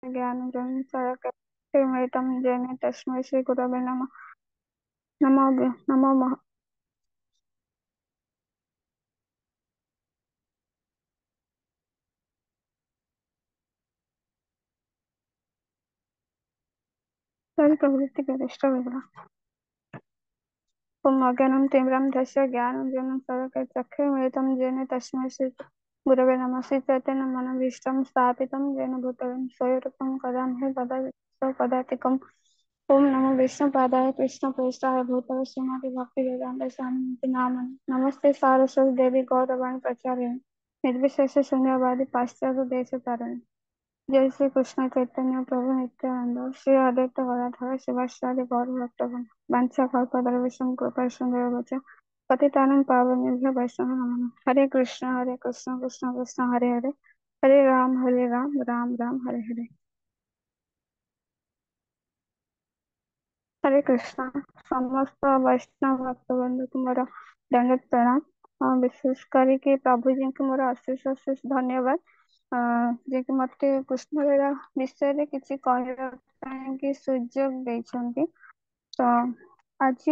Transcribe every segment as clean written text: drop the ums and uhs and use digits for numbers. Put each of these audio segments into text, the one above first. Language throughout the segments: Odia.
ज्ञानञ्जन शलाकया येन तस्मै श्रीगुरवे नमः। नमो नमो प्रवृत्ति अज्ञानं तीव्रं ज्ञानञ्जनं शलाकया चक्षुरुन्मीलितं येन तस्मै श्रीगुरवे नमः। श्रीचैतन्यं मनोभीष्टं स्थापितं येन भूतलं स्वरूपं कदामि पदातिकम्। ओम नमो विष्णुपादाय कृष्णप्रेष्ठाय भूतले श्रीमते भक्तिवेदांत स्वामी नाम नमस्ते सारस्वती देवी गौरवाणी प्रचारिणे निर्विशेष शून्यवादी पाश्चात्य देश तारिणे। जय श्री कृष्ण चैतन्य प्रभु नित्यानंद श्री अद्वैत गदाधर शिवासादि गौर भक्तगण वांछा कल्पतरुभ्यश्च कृपा सिन्धुभ्यश्च पतितानां पावनेभ्यो वैष्णव नमः। हरे कृष्ण कृष्ण कृष्ण हरे हरे हरे राम राम राम हरे हरे। हरे कृष्ण समस्त वैष्णव भक्तबंधु को मोर दंडवत प्रणाम। विशेष करके प्रभु जी को मोर अशेष अशेष धन्यवाद जे कि मते कृष्ण लीला विषय रे किछि कहबा ପାଇଁ कि सुयोग देइछन्ति। तो आज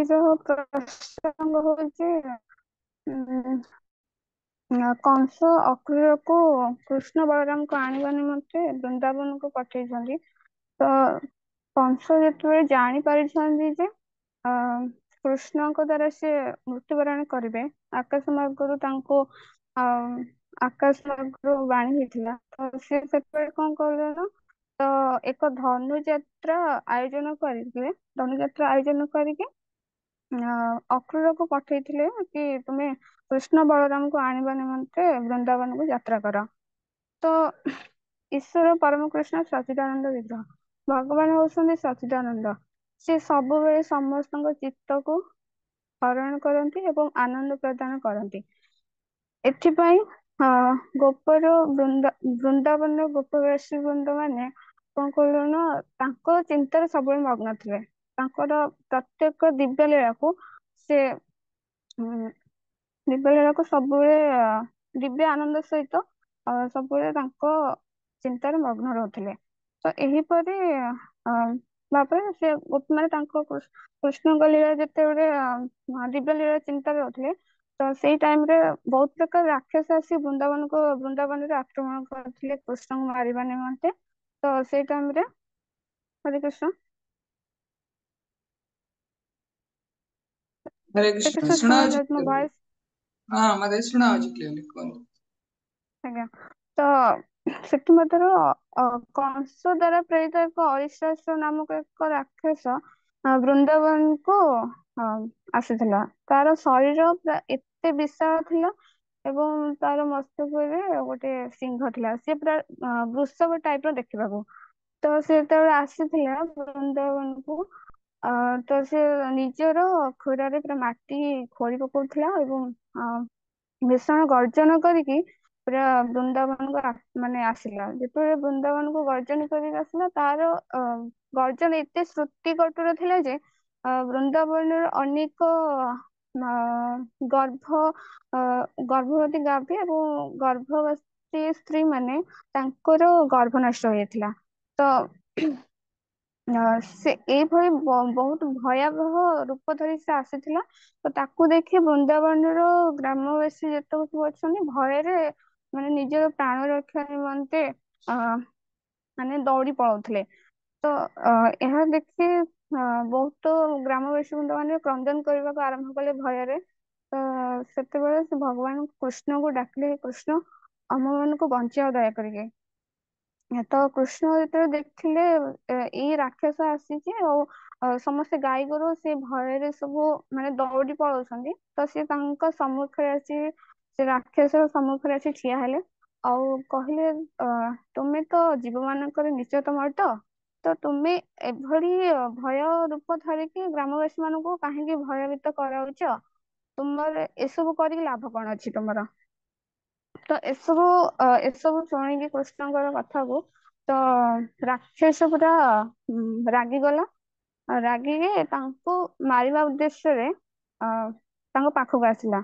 प्रसंग होचे कंस अक्रूर को कृष्ण बलराम को आनिबा निमंते वृंदावन को पठेइछन्ति। तो कंस जेतबे जानि परिछन्ति जे कृष्णଙ୍କ द्वारा से मृत्युवरण करिवे आकाश मार्गରୁ ତାଙ୍କୁ आकाश मार्गରୁ ବାଣୀ ହେଇଥିଲା। ତ ସେ ସେତେବେଳେ କଣ କଲେ ନା ତ ଏକ ଧନୁଯାତ୍ରା ଆୟୋଜନ କରିଥିଲେ। ଧନୁଯାତ୍ରା ଆୟୋଜନ କରିକି ଅକ୍रूରକୁ ପଠେଇଥିଲେ କି ତୁମେ କୃଷ୍ଣ ବଳରାମକୁ ଆଣିବା ନିମନ୍ତେ ବୃନ୍ଦାବନକୁ ଯାତ୍ରା କର। ତ ଈଶ୍ୱର ପରମ କୃଷ୍ଣ ସଚିଦାନନ୍ଦ ବିଗ୍ରହ ଭଗବାନ ହଉଛନ୍ତି ସଚିଦାନନ୍ଦ। ସେ ସବୁବେଳେ ସମସ୍ତଙ୍କ ଚିତ୍ତକୁ ହରଣ କରନ୍ତି ଏବଂ ଆନନ୍ଦ ପ୍ରଦାନ କରନ୍ତି। ଏଥିପାଇଁ ଗୋପର ବୃନ୍ଦାବନ ଗୋପବାସୀ ବୃନ୍ଦ ମାନେ କଣ କହିଲ ନା ତାଙ୍କ ଚିନ୍ତାରେ ସବୁବେଳେ ମଗ୍ନ ଥିଲେ। ତାଙ୍କର ପ୍ରତ୍ୟେକ ଦିବ୍ୟ ଲୀଳାକୁ ସେ ଦିବ୍ୟ ଲୀଳାକୁ ସବୁବେଳେ ଦିବ୍ୟ ଆନନ୍ଦ ସହିତ ସବୁବେଳେ ତାଙ୍କ ଚିନ୍ତାରେ ମଗ୍ନ ରହୁଥିଲେ। ତ ଏହିପରି ଭାବରେ ସେ ମାନେ ତାଙ୍କ କୃଷ୍ଣଙ୍କ ଲୀଳା ଯେତେବେଳେ ଦିବ୍ୟ ଲୀଳା ଚିନ୍ତାରେ ରହୁଥିଲେ ତ ସେଇ ଟାଇମ ରେ ବହୁତ ପ୍ରକାର ରାକ୍ଷସ ଆସି ବୃନ୍ଦାବନରେ ଆକ୍ରମଣ କରିଥିଲେ କୃଷ୍ଣଙ୍କୁ ମାରିବା ନିମନ୍ତେ। ତ ସେଇ ଟାଇମ ରେ ହରେ କୃଷ୍ଣ हरे ହରେ कृष्ण କୃଷ୍ଣ सुना ଶୁଣା ଯାଉଛି ମୋ क्लियरली। ଭଏସ? हाँ मते सुना क्लियरली कौन। ଆଜ୍ଞା। ତ ସେଥିମଧ୍ୟରୁ କଂସ ଦ୍ଵାରା ପ୍ରେରିତ ଏକ ଅରିଷ୍ଟାସୁର ନାମକ ଏକ ରାକ୍ଷସ ବୃନ୍ଦାବନକୁ ଆସିଥିଲା। ତାର ଶରୀର ପୁରା ଏତେ ବିଶାଳ ଥିଲା ଏବଂ ତାର ମସ୍ତକରେ ଗୋଟେ ସିଂହ ଥିଲା। ସେ ପୁରା ବୃଷଭ ଟାଇପ ର ଦେଖିବାକୁ। ତ ସେ ଯେତେବେଳେ ଆସିଥିଲା ବୃନ୍ଦାବନକୁ ତ ସେ ନିଜର ଖୁରାରେ ପୁରା ମାଟି ଖୋଳି ପକଉଥିଲା ଏବଂ ଭୀଷଣ ଗର୍ଜନ କରିକି ପୁରା ବୃନ୍ଦାବନକୁ ମାନେ ଆସିଲା। ଯେତେବେଳେ ବୃନ୍ଦାବନକୁ ଗର୍ଜନ କରିକି ଆସିଲା ତାର ଗର୍ଜନ ଏତେ ଶ୍ରୁତି କଟୁର ଥିଲା ଯେ ବୃନ୍ଦାବନର ଅନେକ ଗର୍ଭବତୀ ଗାଭୀ ଏବଂ ଗର୍ଭବତୀ ସ୍ତ୍ରୀ ମାନେ ତାଙ୍କର ଗର୍ଭ ନଷ୍ଟ ହୋଇଯାଇଥିଲା। ତ ସେ ଏଇଭଳି ବହୁତ ଭୟାବହ ରୂପ ଧରି ସେ ଆସିଥିଲା। ତ ତାକୁ ଦେଖି ବୃନ୍ଦାବନର ଗ୍ରାମବାସୀ ଯେତେକ ସବୁ ଅଛନ୍ତି ଭୟରେ ମାନେ ନିଜର ପ୍ରାଣ ରକ୍ଷା ନିମନ୍ତେ ମାନେ ଦୌଡି ପଳାଉଥିଲେ। ତ ଏହା ଦେଖି ବହୁତ ଗ୍ରାମବାସୀ ବୃନ୍ଦାବନରେ କ୍ରନ୍ଦନ କରିବାକୁ ଆରମ୍ଭ କଲେ ଭୟରେ। ତ ସେତେବେଳେ ସେ ଭଗବାନ କୃଷ୍ଣଙ୍କୁ ଡାକିଲେ କୃଷ୍ଣ ଆମ ମାନଙ୍କୁ ବଞ୍ଚାଅ ଦୟା କରିକି। ତ କୃଷ୍ଣ ଯେତେବେଳେ ଦେଖିଲେ ଏଇ ରାକ୍ଷସ ଆସିଛି ଆଉ ସମସ୍ତେ ଗାଈ ଗୋରୁ ସେ ଭୟରେ ସବୁ ମାନେ ଦୌଡି ପଳାଉଛନ୍ତି ତ ସେ ତାଙ୍କ ସମ୍ମୁଖରେ ଆସି ସେ ରାକ୍ଷସ ସମ୍ମୁଖରେ ଆସି ଠିଆ ହେଲେ ଆଉ କହିଲେ ତୁମେ ତ ଜୀବ ମାନଙ୍କର ନିଶ୍ଚୟତମ ଅଟ। ତ ତୁମେ ଏଭଳି ଭୟ ରୂପ ଧରିକି ଗ୍ରାମବାସୀ ମାନଙ୍କୁ କାହିଁକି ଭୟଭୀତ କରାଉଛ? ତୁମର ଏସବୁ କରିକି ଲାଭ କଣ ଅଛି ତୁମର? ତ ଏସବୁ ଶୁଣିକି କୃଷ୍ଣଙ୍କର କଥାକୁ ତ ରାକ୍ଷସ ପୁରା ରାଗିଗଲା। ରାଗିକି ତାଙ୍କୁ ମାରିବା ଉଦ୍ଦେଶ୍ୟରେ ତାଙ୍କ ପାଖକୁ ଆସିଲା।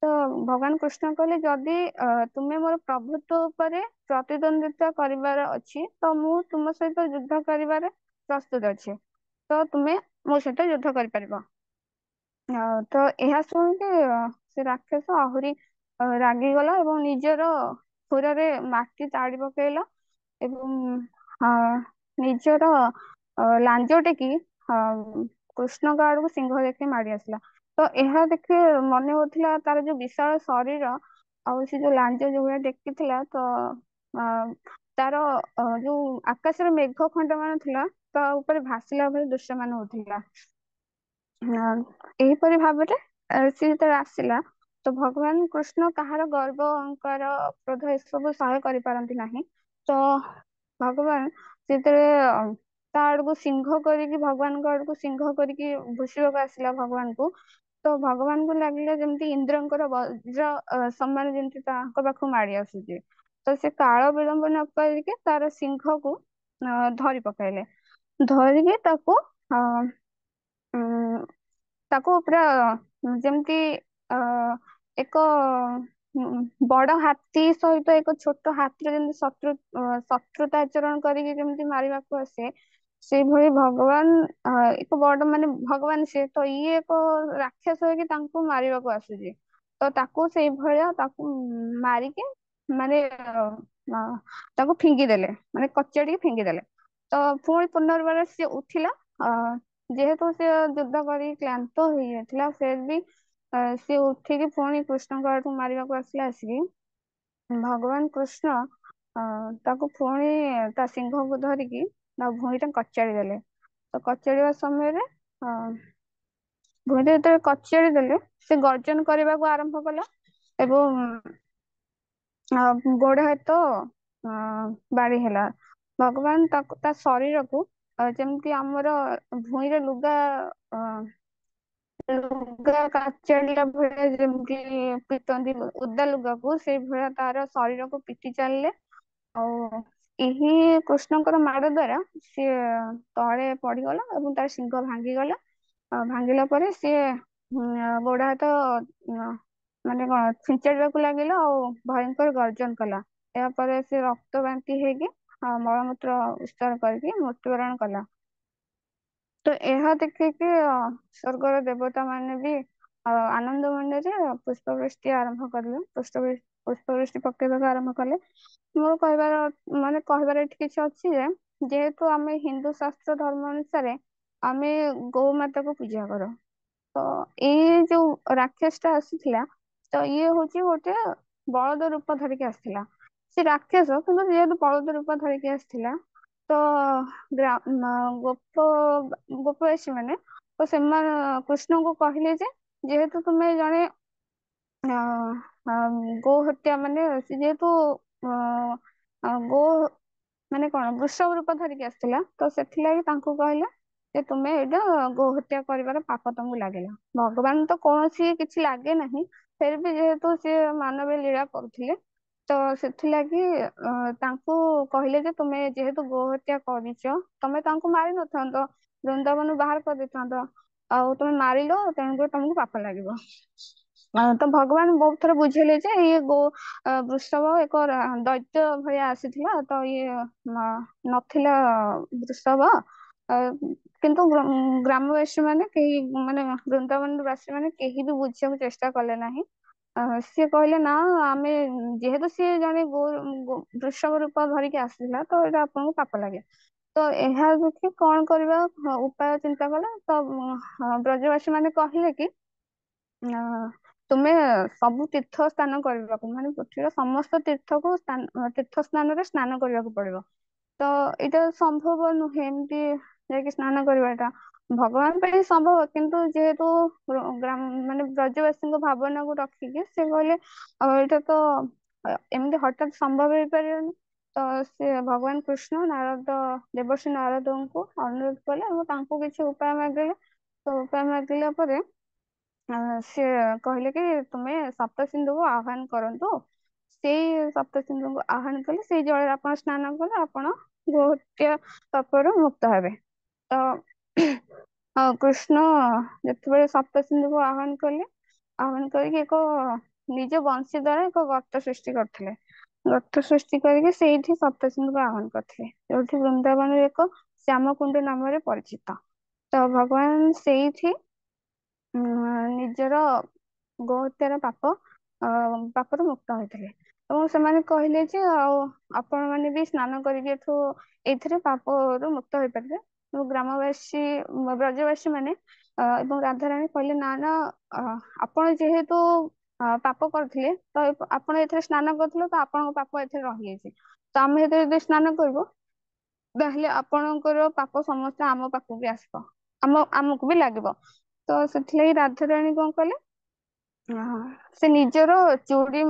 ତ ଭଗବାନ କୃଷ୍ଣ କହିଲେ ଯଦି ତୁମେ ମୋର ପ୍ରଭୁତ୍ୱ ଉପରେ ପ୍ରତିଦ୍ୱନ୍ଦିତା କରିବାର ଅଛି ତ ମୁଁ ତୁମ ସହିତ ଯୁଦ୍ଧ କରିବାରେ ପ୍ରସ୍ତୁତ ଅଛି, ତ ତୁମେ ମୋ ସହିତ ଯୁଦ୍ଧ କରିପାରିବ। ତ ଏହା ଶୁଣିକି ସେ ରାକ୍ଷସ ଆହୁରି ରାଗିଗଲା ଏବଂ ନିଜର ଖୁରାରେ ମାଟି ତାଡି ପକେଇଲା ଏବଂ ଅ, ନିଜର ଲାଞ୍ଜ ଟେକି କୃଷ୍ଣଙ୍କ ଆଡକୁ ସିଂହ ଦେଖି ମାଡି ଆସିଲା। ତ ଏହା ଦେଖି ମନେ ହଉଥିଲା ତାର ଯୋଉ ବିଶାଳ ଶରୀର ଆଉ ସେ ଯୋଉ ଲାଞ୍ଜ ଯୋଉ ଭଳିଆ ଟେକିଥିଲା, ତ ଅ, ତାର ଯୋଉ ଆକାଶରେ ମେଘ ଖଣ୍ଡ ମାନ ଥିଲା ତା ଉପରେ ଭାସିଲା ଭଳି ଦୃଶ୍ୟମାନ ହଉଥିଲା। ଏହିପରି ଭାବରେ ସେ ଯେତେବେଳେ ଆସିଲା ତ ଭଗବାନ କୃଷ୍ଣ କାହାର ଗର୍ବ ଅହଙ୍କାର କ୍ରୋଧ ଏସବୁ ସହ୍ୟ କରିପାରନ୍ତି ନାହିଁ। ତ ଭଗବାନ ଯେତେବେଳେ ତା ଆଡକୁ ସିଂହ କରିକି ଭଗବାନଙ୍କ ଆଡକୁ ସିଂହ କରିକି ଭୁଷିବାକୁ ଆସିଲା ଭଗବାନଙ୍କୁ, ତ ଭଗବାନଙ୍କୁ ଲାଗିଲା ଯେମିତି ଇନ୍ଦ୍ରଙ୍କର ବଜ୍ର ସମାନ ଯେମିତି ତାଙ୍କ ପାଖକୁ ମାଡି ଆସୁଛି। ତ ସେ କାଳ ବିଳମ୍ବ ନ କରିକି ତାର ସିଂହକୁ ଧରି ପକାଇଲେ। ଧରିକି ତାକୁ ଅ ଉଁ, ତାକୁ ପୁରା ଯେମିତି ଅ ଏକ ବଡ ହାତୀ ସହିତ ଏକ ଛୋଟ ହାତୀର ଯେମିତି ଶତ୍ରୁତା ଆଚରଣ କରିକି ଯେମିତି ମାରିବାକୁ ଆସେ, ସେଇଭଳି ଭଗବାନ ଏକ ବଡ ମାନେ ଭଗବାନ ସେ ତ ଇଏ ଏକ ରାକ୍ଷସ ହେଇକି ତାଙ୍କୁ ମାରିବାକୁ ଆସୁଛି। ତ ତାକୁ ସେଇଭଳିଆ ତାକୁ ମାରିକି ମାନେ ତାକୁ ଫିଙ୍ଗି ଦେଲେ, ମାନେ କଚାଡିକି ଫିଙ୍ଗି ଦେଲେ। ତ ପୁଣି ପୁନର୍ବାର ସିଏ ଉଠିଲା। ଅ ଯେହେତୁ ସେ ଯୁଦ୍ଧ କରି କ୍ଳାନ୍ତ ହେଇଯାଇଥିଲା ଫେର ବି ସିଏ ଉଠିକି ପୁଣି କୃଷ୍ଣଙ୍କ ଆଡକୁ ମାରିବାକୁ ଆସିଲା। ଆସିକି ଭଗବାନ କୃଷ୍ଣ ତାକୁ ପୁଣି ତା ସିଂହକୁ ଧରିକି ତା ଭୁଇଁଟା କଚାଡି ଦେଲେ। ତ କଚାଡିବା ସମୟରେ ଅ ଭୂଇଁରେ ଯେତେବେଳେ କଚାଡି ଦେଲେ ସେ ଗର୍ଜନ କରିବାକୁ ଆରମ୍ଭ କଲା ଏବଂ ଗୋଡ ହାତ ଅ ବାଡି ହେଲା। ଭଗବାନ ତାକୁ ତା ଶରୀରକୁ ଯେମିତି ଆମର ଭୂଇଁରେ ଲୁଗା ଅ ଲୁଗା କାଚାଡିଲା ଭଳିଆ ଯେମିତି ପିଟନ୍ତି ଓଦା ଲୁଗାକୁ, ସେଇ ଭଳିଆ ତାର ଶରୀରକୁ ପିଟି ଚାଲିଲେ। ଆଉ ଏହି କୃଷ୍ଣଙ୍କର ମାଡ ଦ୍ଵାରା ସିଏ ତଳେ ପଡିଗଲା ଏବଂ ତାର ଶିଙ୍ଗ ଭାଙ୍ଗିଗଲା। ଭାଙ୍ଗିଲା ପରେ ସିଏ ଗୋଡ ହାତ ମାନେ କଣ ଛିଞ୍ଚାଡିବାକୁ ଲାଗିଲା ଆଉ ଭୟଙ୍କର ଗର୍ଜନ କଲା। ଏହାପରେ ସେ ରକ୍ତ ବାନ୍ତି ହେଇକି ମଳମୂତ୍ର ଉତ୍ସାର କରିକି ମୃତ୍ୟୁବରଣ କଲା। ତ ଏହା ଦେଖିକି ସ୍ୱର୍ଗର ଦେବତା ମାନେ ବି ଆନନ୍ଦ ମନରେ ପୁଷ୍ପବୃଷ୍ଟି ଆରମ୍ଭ କଲେ। ପୁଷ୍ପବୃଷ୍ଟି ପକେଇବାକୁ ଆରମ୍ଭ କଲେ। ମୋର କହିବାର ମାନେ କହିବାର ଏଠି କିଛି ଅଛି ଯେ ଯେହେତୁ ଆମେ ହିନ୍ଦୁ ଶାସ୍ତ୍ର ଧର୍ମ ଅନୁସାରେ ଆମେ ଗୋମାତାକୁ ପୂଜା କରୁ। ତ ଏଇ ଯୋଉ ରାକ୍ଷସ ଟା ଆସିଥିଲା ତ ଇଏ ହଉଛି ଗୋଟେ ବଳଦ ରୂପ ଧରିକି ଆସିଥିଲା। ସେ ରାକ୍ଷସ କିନ୍ତୁ ଯେହେତୁ ବଳଦ ରୂପ ଧରିକି ଆସିଥିଲା ତ ଗୋପବାସୀ ମାନେ ତ ସେମାନେ କୃଷ୍ଣଙ୍କୁ କହିଲେ ଯେ ଯେହେତୁ ତୁମେ ଜଣେ ଗୋ ହତ୍ୟା ମାନେ ଯେହେତୁ ଗୋ ମାନେ କଣ ବୃଷଭ ରୂପ ଧରିକି ଆସିଥିଲା ତ ସେଥିଲାଗି ତାଙ୍କୁ କହିଲା ଯେ ତୁମେ ଏଇଟା ଗୋ ହତ୍ୟା କରିବାର ପାପ ତମକୁ ଲାଗିଲା। ଭଗବାନ ତ କୌଣସି କିଛି ଲାଗେ ନାହିଁ ଫେର ବି ଯେହେତୁ ସିଏ ମାନବ ଲୀଳା କରୁଥିଲେ ତ ସେଥିଲାଗି ତାଙ୍କୁ କହିଲେ ଯେ ତୁମେ ଯେହେତୁ ଗୋ ହତ୍ୟା କରିଛ ତମେ ତାଙ୍କୁ ମାରି ନଥାନ୍ତ, ବୃନ୍ଦାବନ ବାହାର କରିଦେଇଥାନ୍ତ। ଆଉ ତମେ ମାରିଲ ତେଣୁକରି ତମକୁ ପାପ ଲାଗିବ। ତ ଭଗବାନ ବହୁତ ଥର ବୁଝେଇଲେ ଯେ ଇଏ ବୃଷଭ ଏକ ଦୈତ୍ୟ ଭଳିଆ ଆସିଥିଲା ତ ଇଏ ନଥିଲା ବୃଷଭ। ଆ କିନ୍ତୁ ଗ୍ରାମବାସୀ ମାନେ କେହି ମାନେ ବୃନ୍ଦାବନ ବାସୀ ମାନେ କେହି ବି ବୁଝିବାକୁ ଚେଷ୍ଟା କଲେ ନାହିଁ। ସିଏ କହିଲେ ନା ଆମେ ଯେହେତୁ ସିଏ ଜଣେ ବୃଷଭ ରୂପ ଧରିକି ଆସିଥିଲା ତ ଏଇଟା ଆପଣଙ୍କୁ ପାପ ଲାଗେ। ତ ଏହା ଦେଖି କଣ କରିବା ଉପାୟ ଚିନ୍ତା କଲା ତ ବ୍ରଜବାସୀ ମାନେ କହିଲେ କି ତୁମେ ସବୁ ତୀର୍ଥ ସ୍ନାନ କରିବାକୁ ମାନେ ପୃଥିବୀର ସମସ୍ତ ତୀର୍ଥ ସ୍ନାନରେ ସ୍ନାନ କରିବାକୁ ପଡିବ। ତ ଏଇଟା ସମ୍ଭବ ନୁହେଁ ଏମିତି ଯାଇକି ସ୍ନାନ କରିବାଟା। ଭଗବାନ ପାଇଁ ସମ୍ଭବ କିନ୍ତୁ ଯେହେତୁ ମାନେ ବ୍ରଜବାସୀଙ୍କ ଭାବନାକୁ ରଖିକି ସେ କହିଲେ ଆଉ ଏଇଟା ତ ଏମିତି ହଠାତ୍ ସମ୍ଭବ ହେଇପାରିବନି। ତ ସେ ଭଗବାନ କୃଷ୍ଣ ନାରଦ ଦେବର୍ଷୀ ନାରଦଙ୍କୁ ଅନୁରୋଧ କଲେ ଏବଂ ତାଙ୍କୁ କିଛି ଉପାୟ ମାଗିଲେ। ତ ଉପାୟ ମାଗିଲା ପରେ ସିଏ କହିଲେ କି ତୁମେ ସପ୍ତ ସିନ୍ଧୁକୁ ଆହ୍ୱାନ କରନ୍ତୁ। ସେଇ ସପ୍ତ ସିନ୍ଧୁଙ୍କୁ ଆହ୍ୱାନ କଲେ ସେଇ ଜଳରେ ଆପଣ ସ୍ନାନ କଲେ ଆପଣ ଗୋ ହତ୍ୟା ପାପରୁ ମୁକ୍ତ ହେବେ। ତ କୃଷ୍ଣ ଯେତେବେଳେ ସପ୍ତ ସିନ୍ଧୁକୁ ଆହ୍ୱାନ କଲେ ଆହ୍ୱାନ କରିକି ଏକ ନିଜ ବଂଶୀ ଦ୍ଵାରା ଏକ ଗର୍ତ୍ତ ସୃଷ୍ଟି କରିଥିଲେ। ଗର୍ତ୍ତ ସୃଷ୍ଟି କରିକି ସେଇଠି ସପ୍ତଶୃଙ୍ଗୀଙ୍କୁ ଆହ୍ୱାନ କରିଥିଲେ, ଯୋଉଠି ବୃନ୍ଦାବନରେ ଏକ ଶ୍ୟାମକୁଣ୍ଡ ନାମରେ ପରିଚିତ। ତ ଭଗବାନ ସେଇଠି ନିଜର ଗୋହତ୍ୟାର ପାପରୁ ମୁକ୍ତ ହୋଇଥିଲେ। ଏବଂ ସେମାନେ କହିଲେ ଯେ ଆଉ ଆପଣ ମାନେ ବି ସ୍ନାନ କରିକି ଏଇଥିରେ ପାପରୁ ମୁକ୍ତ ହୋଇପାରିବେ। ଏବଂ ଗ୍ରାମବାସୀ ବ୍ରଜବାସୀ ମାନେ ଏବଂ ରାଧାରାଣୀ କହିଲେ ନା ନା, ଅ, ଆପଣ ଯେହେତୁ ପାପ କରୁଥିଲେ ତ ଆପଣ ଏଥିରେ ସ୍ନାନ କରୁଥିଲେ, ତ ଆପଣଙ୍କ ପାପ ଏଥିରେ ରହିଯାଇଛି। ତ ଆମେ ଏଥିରେ ଯଦି ସ୍ନାନ କରିବୁ ତାହେଲେ ଆପଣଙ୍କର ପାପ ସମସ୍ତେ ଆମ ପାଖକୁ ବି ଆସିବ, ଆମକୁ ବି ଲାଗିବ। ତ ସେଥିଲାଗି ରାଧାରାଣୀ କଣ କଲେ, ହଁ, ସେ ନିଜର ଚୁଡ଼ି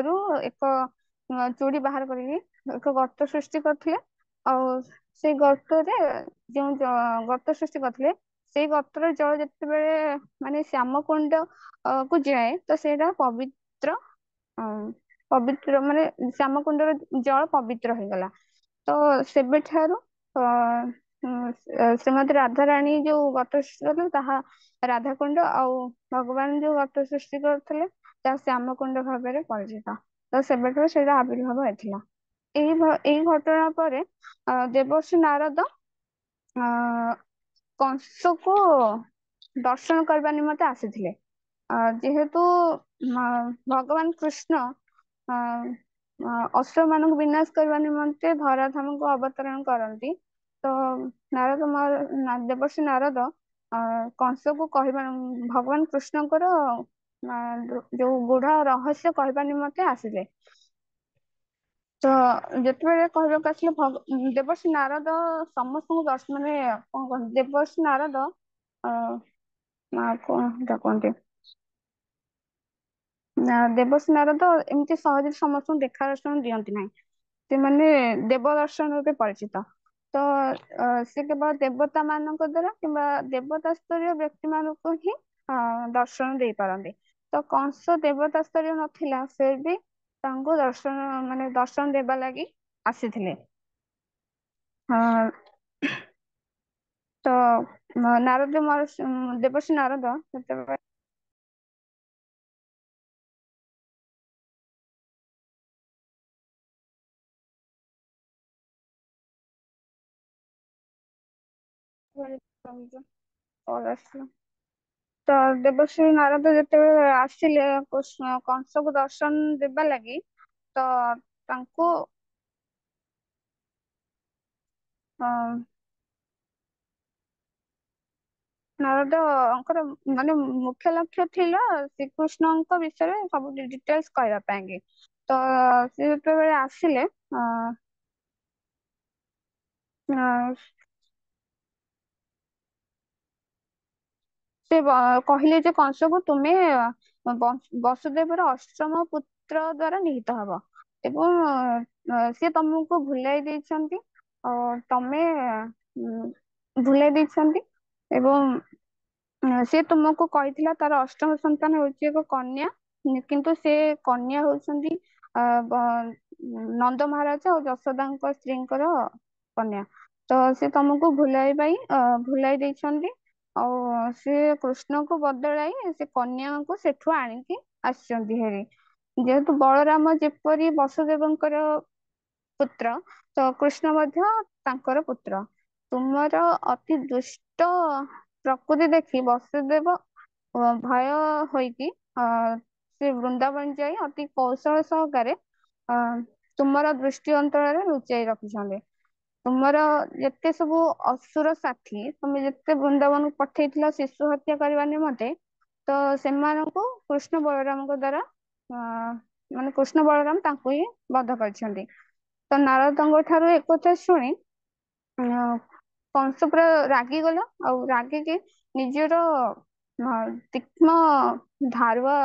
ରୁ ଏକ ଚୁଡ଼ି ବାହାର କରିକି ଏକ ଗର୍ତ୍ତ ସୃଷ୍ଟି କରିଥିଲେ। ଆଉ ସେଇ ଗର୍ତ୍ତରେ ଗର୍ତ୍ତ ସୃଷ୍ଟି କରିଥିଲେ, ସେଇ ଗର୍ତ୍ତର ଜଳ ଯେତେବେଳେ ମାନେ ଶ୍ୟାମକୁଣ୍ଡ କୁ ଯାଏ ତ ସେଇଟା ପବିତ୍ର, ପବିତ୍ର ମାନେ ଶ୍ୟାମକୁଣ୍ଡର ଜଳ ପବିତ୍ର ହେଇଗଲା। ତ ସେବେଠାରୁ ଅ ଶ୍ରୀମତୀ ରାଧାରାଣୀ ଯୋଉ ଗର୍ତ୍ତ ସୃଷ୍ଟି କରିଥିଲେ ତାହା ରାଧାକୁଣ୍ଡ, ଆଉ ଭଗବାନ ଯୋଉ ଗର୍ତ୍ତ ସୃଷ୍ଟି କରିଥିଲେ ତାହା ଶ୍ୟାମକୁଣ୍ଡ ଭାବରେ ପରିଚିତ। ତ ସେବେଠାରୁ ସେଇଟା ଆବିର୍ଭାବ ହେଇଥିଲା। ଏଇ ଘଟଣା ପରେ ଦେବର୍ଷି ନାରଦ ଅ କଂସକୁ ଦର୍ଶନ କରିବା ନିମନ୍ତେ ଆସିଥିଲେ। ଯେହେତୁ ଭଗବାନ କୃଷ୍ଣ ଅ ଅସୁର ମାନଙ୍କୁ ବିନାଶ କରିବା ନିମନ୍ତେ ଧରାଧାମକୁ ଅବତରଣ କରନ୍ତି, ତ ଦେବର୍ଷି ନାରଦ କଂସକୁ କହିବା, ଭଗବାନ କୃଷ୍ଣଙ୍କର ଯୋଉ ଗୂଢ ରହସ୍ୟ କହିବା ନିମନ୍ତେ ଆସିଲେ। ତ ଯେତେବେଳେ କହିବାକୁ ଆସିଲେ ଦେବର୍ଷି ନାରଦ ସମସ୍ତଙ୍କୁ ମାନେ କଣ କହନ୍ତି, ଦେବର୍ଷି ନାରଦ ଅ କଣ ସେଟା କୁହନ୍ତି, ଦେବର୍ଷି ନାରଦ ଏମିତି ସହଜରେ ସମସ୍ତଙ୍କୁ ଦେଖା ଦର୍ଶନ ଦିଅନ୍ତି ନାହିଁ। ସେମାନେ ଦେବ ଦର୍ଶନ ରୂପେ ପରିଚିତ। ତ ସେ କେବଳ ଦେବତା ମାନଙ୍କ ଦ୍ଵାରା କିମ୍ବା ଦେବତା ସ୍ତରୀୟ ବ୍ୟକ୍ତି ମାନଙ୍କୁ ହିଁ ଦର୍ଶନ ଦେଇପାରନ୍ତି। ତ କଂସ ଦେବତା ସ୍ତରୀୟ ନଥିଲା, ସେ ବି ତାଙ୍କୁ ଦର୍ଶନ ଦେବା ଲାଗି ଆସିଥିଲେ। ତ ଦେବର୍ଷି ନାରଦ ସେତେବେଳେ ତ ଦେବଶ୍ରୀ ନାରଦ ଯେତେବେଳେ ଆସିଲେ କଂସକୁ ଦର୍ଶନ ଦେବା ଲାଗି, ତ ତାଙ୍କୁ ଅ ନାରଦଙ୍କର ମାନେ ମୁଖ୍ୟ ଲକ୍ଷ୍ୟ ଥିଲା ଶ୍ରୀକୃଷ୍ଣଙ୍କ ବିଷୟରେ ସବୁ ଡିଟେଲ୍ସ କହିବା ପାଇଁ କି। ତ ସେ ଯେତେବେଳେ ଆସିଲେ ଅ ଅ, ସେ କହିଲେ ଯେ କଂସକୁ ତୁମେ ବସୁଦେବର ଅଷ୍ଟମ ପୁତ୍ର ଦ୍ଵାରା ନିହିତ ହବ, ଏବଂ ସେ ତମକୁ ଭୁଲାଇ ଦେଇଛନ୍ତି, ତମେ ଭୁଲାଇ ଦେଇଛନ୍ତି। ଏବଂ ସେ ତୁମକୁ କହିଥିଲା ତାର ଅଷ୍ଟମ ସନ୍ତାନ ହଉଛି ଏକ କନ୍ୟା, କିନ୍ତୁ ସେ କନ୍ୟା ହଉଛନ୍ତି ଅ ବ- ନନ୍ଦ ମହାରାଜ ଆଉ ଯଶୋଦାଙ୍କ ସ୍ତ୍ରୀଙ୍କର କନ୍ୟା। ତ ସେ ତମକୁ ଭୁଲାଇ ଦେଇଛନ୍ତି। ଆଉ ସେ କୃଷ୍ଣଙ୍କୁ ବଦଳାଇ ସେ କନ୍ୟାଙ୍କୁ ସେଠୁ ଆଣିକି ଆସିଛନ୍ତି ହେରି। ଯେହେତୁ ବଳରାମ ଯେପରି ବସୁଦେବଙ୍କର ପୁତ୍ର, ତ କୃଷ୍ଣ ମଧ୍ୟ ତାଙ୍କର ପୁତ୍ର। ତୁମର ଅତି ଦୁଷ୍ଟ ପ୍ରକୃତି ଦେଖି ବସୁଦେବ ଭୟ ହୋଇକି ସେ ବୃନ୍ଦାବନ ଯାଇ ଅତି କୌଶଳ ସହକାରେ ଅ ତୁମର ଦୃଷ୍ଟି ଅନ୍ତରରେ ଲୁଚାଇ ରଖିଛନ୍ତି। ତୁମର ଯେତେ ସବୁ ଅସୁର ସାଥୀ ତମେ ଯେତେ ବୃନ୍ଦାବନକୁ ପଠେଇଥିଲ ଶିଶୁ ହତ୍ୟା କରିବା ନିମନ୍ତେ, ତ ସେମାନଙ୍କୁ କୃଷ୍ଣ ବଳରାମଙ୍କ ଦ୍ଵାରା କୃଷ୍ଣ ବଳରାମ ତାଙ୍କୁ ହିଁ ବଧ କରିଛନ୍ତି। ତ ନାରଦଙ୍କ ଠାରୁ ଏକଥା ଶୁଣି କଂସ ପୁରା ରାଗିଗଲା, ଆଉ ରାଗିକି ନିଜର ତୀକ୍ଷ୍ଣ ଧାରୁଆ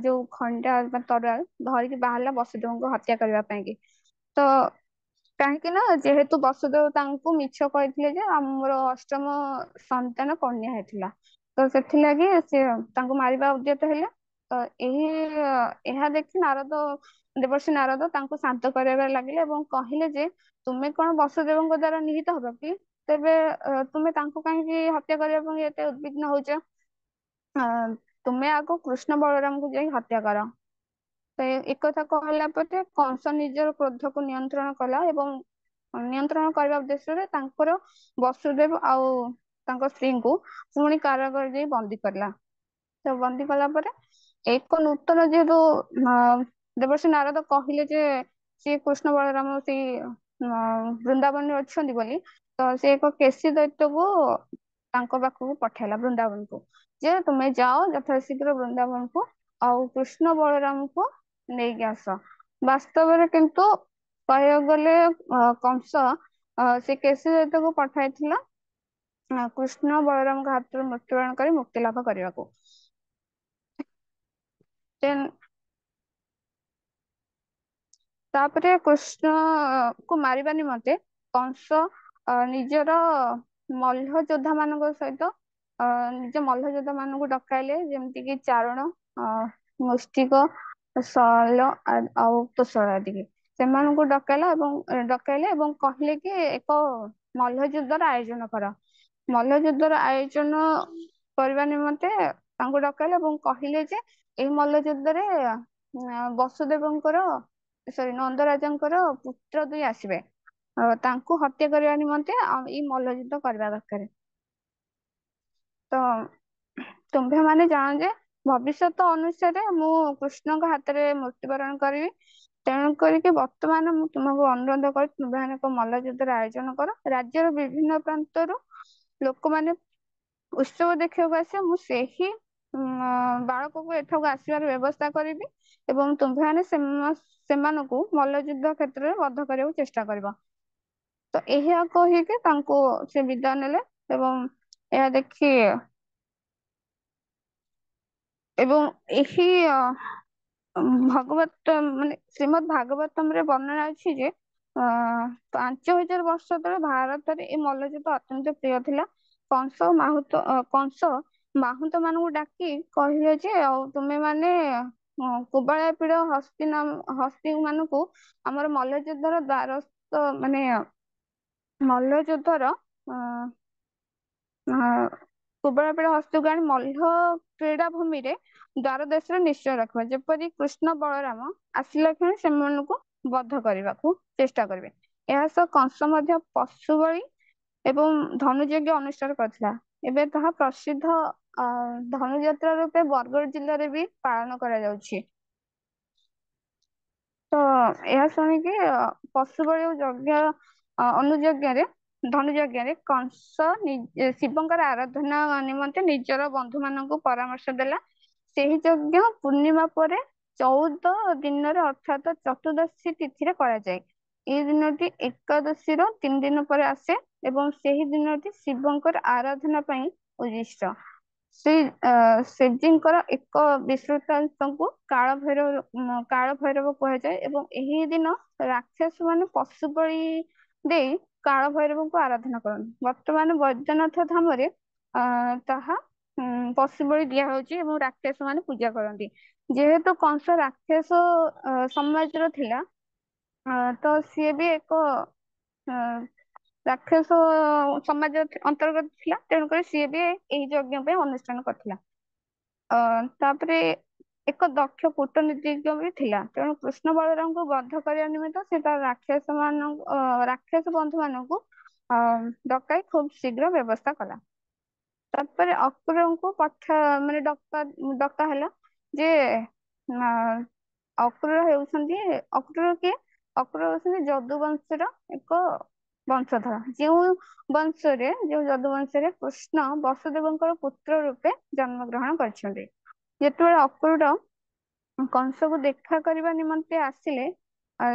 ଯୋଉ ଖଣ୍ଡା ବା ତରୋଆଲ ଧରିକି ବାହାରିଲା ବସୁଦେବଙ୍କୁ ହତ୍ୟା କରିବା ପାଇଁ କି। ତ କାହିଁକି ନା ଯେହେତୁ ବସୁଦେବ ତାଙ୍କୁ ମିଛ କହିଥିଲେ ଯେ ଆମର ଅଷ୍ଟମ ସନ୍ତାନ କନ୍ୟା ହେଇଥିଲା, ତ ସେଥିଲାଗି ସେ ତାଙ୍କୁ ମାରିବା ଉଦ୍ୟତ ହେଲେ। ତ ଏହା ଦେଖି ଦେବର୍ଷି ନାରଦ ତାଙ୍କୁ ଶାନ୍ତ କରାଇବାରେ ଲାଗିଲେ ଏବଂ କହିଲେ ଯେ ତୁମେ କଣ ବସୁଦେବଙ୍କ ଦ୍ଵାରା ନିହିତ ହବ କି? ତେବେ ତୁମେ ତାଙ୍କୁ କାହିଁକି ହତ୍ୟା କରିବା ପାଇଁ ଏତେ ଉଦ୍ବିଗ୍ନ ହଉଛ? ତୁମେ ଆଗ କୃଷ୍ଣ ବଳରାମଙ୍କୁ ଯାଇ ହତ୍ୟା କର। ତ ଏକଥା କହିଲା ପରେ କଂସ ନିଜର କ୍ରୋଧକୁ ନିୟନ୍ତ୍ରଣ କଲା ଏବଂ ନିୟନ୍ତ୍ରଣ କରିବା ଉଦ୍ଦେଶ୍ୟରେ ତାଙ୍କର ବସୁଦେବ ଆଉ ତାଙ୍କ ସ୍ତ୍ରୀଙ୍କୁ ପୁଣି କାରାଗାର ଯାଇ ବନ୍ଦୀ କଲା। ତ ବନ୍ଦୀ କଲା ପରେ ଏକ ନୂତନ ଯେହେତୁ ଦେବର୍ଷି ନାରଦ କହିଲେ ଯେ ଶ୍ରୀ କୃଷ୍ଣ ବଳରାମ ସେଇ ବୃନ୍ଦାବନରେ ଅଛନ୍ତି ବୋଲି, ତ ସେ ଏକ କେଶୀ ଦୈତ୍ୟକୁ ତାଙ୍କ ପାଖକୁ ପଠେଇଲା ବୃନ୍ଦାବନକୁ, ଯେ ତୁମେ ଯାଅ ଯଥାଶୀଘ୍ର ବୃନ୍ଦାବନକୁ ଆଉ କୃଷ୍ଣ ବଳରାମକୁ ନେଇକି ଆସ। ବାସ୍ତବରେ କିନ୍ତୁ କହିବାକୁ ଗଲେ କଂସ ସେ କେଶୀ ଦୈତ୍ୟକୁ ପଠାଇଥିଲା କୃଷ୍ଣ ବଳରାମଙ୍କ ହାତରୁ ମୃତ୍ୟୁବରଣ କରି ମୁକ୍ତି ଲାଭ କରିବାକୁ। ଦେନ୍ ତାପରେ କୃଷ୍ଣ କୁ ମାରିବା ନିମନ୍ତେ କଂସ ନିଜର ମଲ୍ଲ ଯୋଦ୍ଧା ମାନଙ୍କ ସହିତ ନିଜ ମଲ୍ଲ ଯୋଦ୍ଧା ମାନଙ୍କୁ ଡକାଇଲେ, ଯେମିତି କିି ଚାରଣ, ମୁଷ୍ଟିକ, ଶୈଳ ଆଉ ତୋଷଳ ଆଦିକି ସେମାନଙ୍କୁ ଡକାଇଲେ ଏବଂ କହିଲେ କି ଏକ ମଲ୍ଲ ଯୁଦ୍ଧର ଆୟୋଜନ କର। ମଲ୍ଲ ଯୁଦ୍ଧର ଆୟୋଜନ କରିବା ନିମନ୍ତେ ତାଙ୍କୁ ଡକାଇଲେ ଏବଂ କହିଲେ ଯେ ଏହି ମଲ୍ଲ ଯୁଦ୍ଧରେ ବସୁଦେବଙ୍କର ସରି ନନ୍ଦରାଜାଙ୍କର ପୁତ୍ର ଦୁଇ ଆସିବେ, ତାଙ୍କୁ ହତ୍ୟା କରିବା ନିମନ୍ତେ ଏଇ ମଲ୍ଲ ଯୁଦ୍ଧ କରିବା ଦରକାର। ତ ତୁମ୍ଭେମାନେ ଜାଣ ଯେ ଭବିଷ୍ୟତ ଅନୁସାରେ ମୁଁ କୃଷ୍ଣଙ୍କ ହାତରେ ମୃତ୍ୟୁବରଣ କରିବି, ତେଣୁ କରିକି ବର୍ତ୍ତମାନ ମୁଁ ତୁମକୁ ଅନୁରୋଧ କରି ତୁମ୍ଭେମାନେ ଏକ ମଲ୍ଲ ଯୁଦ୍ଧର ଆୟୋଜନ କର। ରାଜ୍ୟର ବିଭିନ୍ନ ପ୍ରାନ୍ତରୁ ଲୋକମାନେ ଉତ୍ସବ ଦେଖିବାକୁ ଆସିବେ, ମୁଁ ସେହି ବାଳକକୁ ଏଠାକୁ ଆସିବାର ବ୍ୟବସ୍ଥା କରିବି ଏବଂ ତୁମ୍ଭେମାନେ ସେମାନଙ୍କୁ ମଲ୍ଲଯୁଦ୍ଧ କ୍ଷେତ୍ରରେ ବଧ କରିବାକୁ ଚେଷ୍ଟା କରିବ। ତ ଏହା କହିକି ତାଙ୍କୁ ସେ ବିଦାୟ ନେଲେ ଏବଂ ଏହା ଦେଖି ଏବଂ ଏହି ଭଗବତ ମାନେ ଶ୍ରୀମଦ୍ ଭାଗବତମରେ ବର୍ଣ୍ଣନା ଅଛି ଯେ 5000 ବର୍ଷ ତଳେ ଭାରତରେ ଏ ମଲ୍ଲଯୁଦ୍ଧ ଅତ୍ୟନ୍ତ ପ୍ରିୟ ଥିଲା। କଂସ ମାହୁନ୍ତ ମାନଙ୍କୁ ଡାକି କହିଲେ ଯେ ଆଉ ତୁମେ ମାନେ କୁବଳାପିଡ ହସ୍ତି ମାନଙ୍କୁ ଆମର ମଲ୍ଲଯୁଦ୍ଧର ଦ୍ୱାରସ୍ଥ ମାନେ ମଲ୍ଲଯୁଦ୍ଧର କୁବଳାପିଡ ହସ୍ତିକୁ ଆଣି ମଲ୍ଲ କ୍ରୀଡା ଭୂମିରେ ଦ୍ୱାର ଦେଶରେ ନିଶ୍ଚୟ ରଖିବା, ଯେପରି କୃଷ୍ଣ ବଳରାମ ଆସିଲା କ୍ଷଣି ସେମାନଙ୍କୁ ବଧ କରିବାକୁ ଚେଷ୍ଟା କରିବେ। ଏହା ସହ କଂସ ମଧ୍ୟ ପଶୁ ବଳି ଏବଂ ଧନୁଯଜ୍ଞ ଅନୁଷ୍ଠାନ କରିଥିଲା। ଏବେ ତାହା ପ୍ରସିଦ୍ଧ ଧନୁଯାତ୍ରା ରୂପେ ବରଗଡ଼ ଜିଲ୍ଲାରେ ବି ପାଳନ କରାଯାଉଛି। ତ ଏହା ଶୁଣିକି ପଶୁ ବଳି ଯଜ୍ଞ ଅନୁଯଜ୍ଞରେ ଧନୁଯଜ୍ଞରେ କଂସ ଶିବଙ୍କର ଆରାଧନା ନିମନ୍ତେ ନିଜର ବନ୍ଧୁ ମାନଙ୍କୁ ପରାମର୍ଶ ଦେଲା। ସେହି ଯଜ୍ଞ ପୂର୍ଣ୍ଣିମା ପରେ 14 ଦିନରେ ଅର୍ଥାତ ଚତୁର୍ଦ୍ଦଶୀ ତିଥିରେ କରାଯାଏ। ଏଇ ଦିନଟି ଏକାଦଶୀର 3 ଦିନ ପରେ ଆସେ ଏବଂ ସେହି ଦିନଟି ଶିବଙ୍କର ଆରାଧନା ପାଇଁ ଉଦ୍ଦିଷ୍ଟ। ଶ୍ରୀ ଶିବଜୀଙ୍କର ଏକ ବିଶ୍ରୁତାଂଶଙ୍କୁ କାଳ ଭୈରବ କୁହାଯାଏ ଏବଂ ଏହି ଦିନ ରାକ୍ଷସ ମାନେ ପଶୁ ବଳି ଦେଇ କାଳ ଭୈରବଙ୍କୁ ଆରାଧନା କରନ୍ତି। ବର୍ତ୍ତମାନ ବୈଦ୍ୟନାଥ ଧାମରେ ତାହା ପଶୁ ବଳି ଦିଆ ହଉଛି ଏବଂ ରାକ୍ଷସ ମାନେ ପୂଜା କରନ୍ତି। ଯେହେତୁ କଂସ ରାକ୍ଷସ ସମାଜର ଥିଲା, ତ ସିଏ ବି ଏକ ରାକ୍ଷସ ସମାଜ ଅନ୍ତର୍ଗତ ଥିଲା, ତେଣୁକରି ସିଏ ବି ଏହି ଯଜ୍ଞ ପାଇଁ ଅନୁଷ୍ଠାନ କରିଥିଲା। ତାପରେ ଏକ ଦକ୍ଷ କୂଟନୀତିଜ୍ଞ ବି ଥିଲା, ତେଣୁ କୃଷ୍ଣ ବଳରାମଙ୍କୁ ବଧ କରିବା ନିମିତ୍ତ ସେ ତାର ରାକ୍ଷସ ବନ୍ଧୁ ମାନଙ୍କୁ ଡକାଇ ଖୁବ ଶୀଘ୍ର ବ୍ୟବସ୍ଥା କଲା। ତାପରେ ଅକ୍ରୁରଙ୍କୁ ମାନେ ଡକା ହେଲା ଯେ ଅକ୍ରୁର କିଏ? ଅକ୍ରୁର ହଉଛନ୍ତି ଯଦୁ ବଂଶର ଏକ ବଂଶଧର, ଯୋଉ ଯଦୁ ବଂଶରେ କୃଷ୍ଣ ବସୁଦେବଙ୍କର ପୁତ୍ର ରୂପେ ଜନ୍ମ ଗ୍ରହଣ କରିଛନ୍ତି। ଯେତେବେଳେ ଅକ୍ରୁର କଂସକୁ ଦେଖା କରିବା ନିମନ୍ତେ ଆସିଲେ,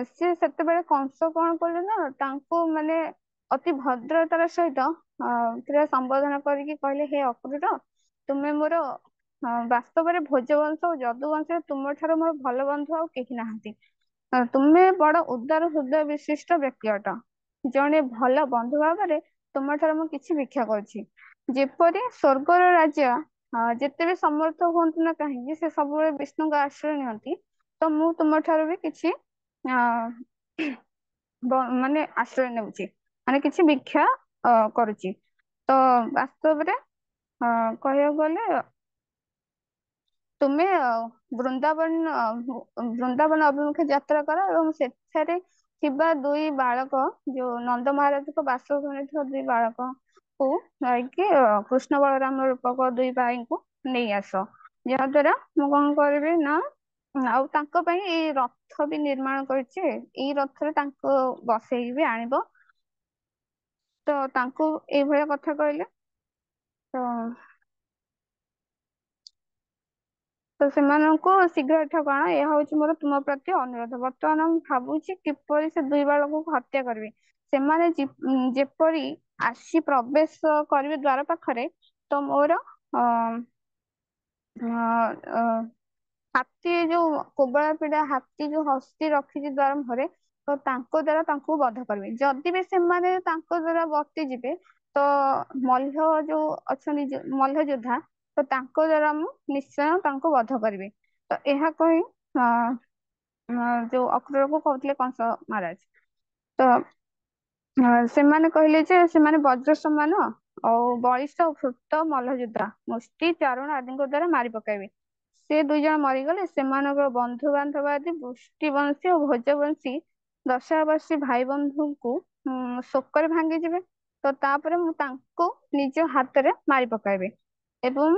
ସିଏ ସେତେବେଳେ କଂସ କଣ କଲେ ନା ତାଙ୍କୁ ମାନେ ଅତି ଭଦ୍ରତାର ସହିତ ପୁରା ସମ୍ବୋଧନ କରିକି କହିଲେ, ହେ ଅକ୍ରୁର, ତୁମେ ମୋର ବାସ୍ତବରେ ଭୋଜ ବଂଶ ଓ ଯଦୁ ବଂଶରେ ତୁମ ଠାରୁ ମୋର ଭଲ ବନ୍ଧୁ ଆଉ କେହି ନାହାନ୍ତି। ତୁମେ ବଡ ଉଦାର ହୃଦୟ ବିଶିଷ୍ଟ ବ୍ୟକ୍ତି ଅଟ। ଜଣେ ଭଲ ବନ୍ଧୁ ଭାବରେ ତୁମ ଠାରୁ ମୁଁ କିଛି ଭିକ୍ଷା କରୁଛି। ଯେପରି ସ୍ୱର୍ଗର ରାଜା ଯେତେ ବି ସମର୍ଥ ହୁଅନ୍ତୁ ନା କାହିଁକି, ସେ ସବୁବେଳେ ବିଷ୍ଣୁଙ୍କ ଆଶ୍ରୟ ନିଅନ୍ତି, ତ ମୁଁ ତୁମ ଠାରୁ ବି କିଛି ମାନେ ଆଶ୍ରୟ ନେଉଛି, ମାନେ କିଛି ଭିକ୍ଷା କରୁଛି। ତ ବାସ୍ତବରେ କହିବାକୁ ଗଲେ ତୁମେ ବୃନ୍ଦାବନ ଅଭିମୁଖେ ଯାତ୍ରା କର ଏବଂ ସେଠାରେ ଥିବା ଦୁଇ ବାଳକ, ଯୋଉ ନନ୍ଦ ମହାରାଜଙ୍କ ବାସଭବନରେ ଥିବା ଦୁଇ ବାଳକକୁ ନେଇକି କୃଷ୍ଣ ବଳରାମ ରୂପକ ଦୁଇ ଭାଇଙ୍କୁ ନେଇ ଆସ। ଯାହା ଦ୍ଵାରା ମୁଁ କଣ କରିବି ନା, ଆଉ ତାଙ୍କ ପାଇଁ ଏଇ ରଥ ବି ନିର୍ମାଣ କରିଛି, ଏଇ ରଥରେ ତାଙ୍କୁ ବସେଇକି ବି ଆଣିବ। ତ ତାଙ୍କୁ ଏଇଭଳିଆ କଥା କହିଲେ। ତ ତ ସେମାନଙ୍କୁ ଶୀଘ୍ର ଏଠାକୁ ଆଣ, ଏହା ହଉଛି ମୋର ତୁମ ପ୍ରତି ଅନୁରୋଧ। ବର୍ତ୍ତମାନ ମୁଁ ଭାବୁଛି କିପରି ସେ ଦୁଇ ବାଳକଙ୍କୁ ହତ୍ୟା କରିବି। ସେମାନେ ଯେପରି ଆସି ପ୍ରବେଶ କରିବେ ଦ୍ୱାର ପାଖରେ, ତ ମୋର ଅ ଅ, ହାତୀ, ଯୋଉ କୋବଳା ପିଡା ହାତୀ ଯୋଉ ହସ୍ତି ରଖିଛି ଦ୍ୱାର ମୁହଁରେ, ତ ତାଙ୍କ ଦ୍ଵାରା ତାଙ୍କୁ ବଧ କରିବି। ଯଦି ବି ସେମାନେ ତାଙ୍କ ଦ୍ଵାରା ବର୍ତ୍ତି ଯିବେ, ତ ମଲ୍ଲ ଯୋଉ ଅଛନ୍ତି, ମଲ୍ଲ ଯୋଦ୍ଧା, ତ ତାଙ୍କ ଦ୍ଵାରା ମୁଁ ନିଶ୍ଚୟ ତାଙ୍କୁ ବଧ କରିବି। ତ ଏହା କହି ଅ ଯୋଉ ଅକ୍ରୂରକୁ କହୁଥିଲେ କଂସ ମହାରାଜ। ତ ସେମାନେ କହିଲେ ଯେ ସେମାନେ ବଜ୍ର ସମାନ ଆଉ ବଳିଷ୍ଠ ଓ ଫୁର୍ତ୍ତ ମଲ୍ଲଯୋଦ୍ଧା, ମୁଷ୍ଟି ଚାରଣ ଆଦିଙ୍କ ଦ୍ଵାରା ମାରି ପକାଇବେ। ସେ ଦୁଇ ଜଣ ମରିଗଲେ ସେମାନଙ୍କର ବନ୍ଧୁ ବାନ୍ଧବ ଆଦି ବୃଷ୍ଟିବଂଶୀ ଓ ଭୋଜବଂଶୀ ଦଶାବର୍ଷୀ ଭାଇ ବନ୍ଧୁଙ୍କୁ ଶୋକରେ ଭାଙ୍ଗିଯିବେ। ତ ତାପରେ ମୁଁ ତାଙ୍କୁ ନିଜ ହାତରେ ମାରି ପକାଇବି। ଏବଂ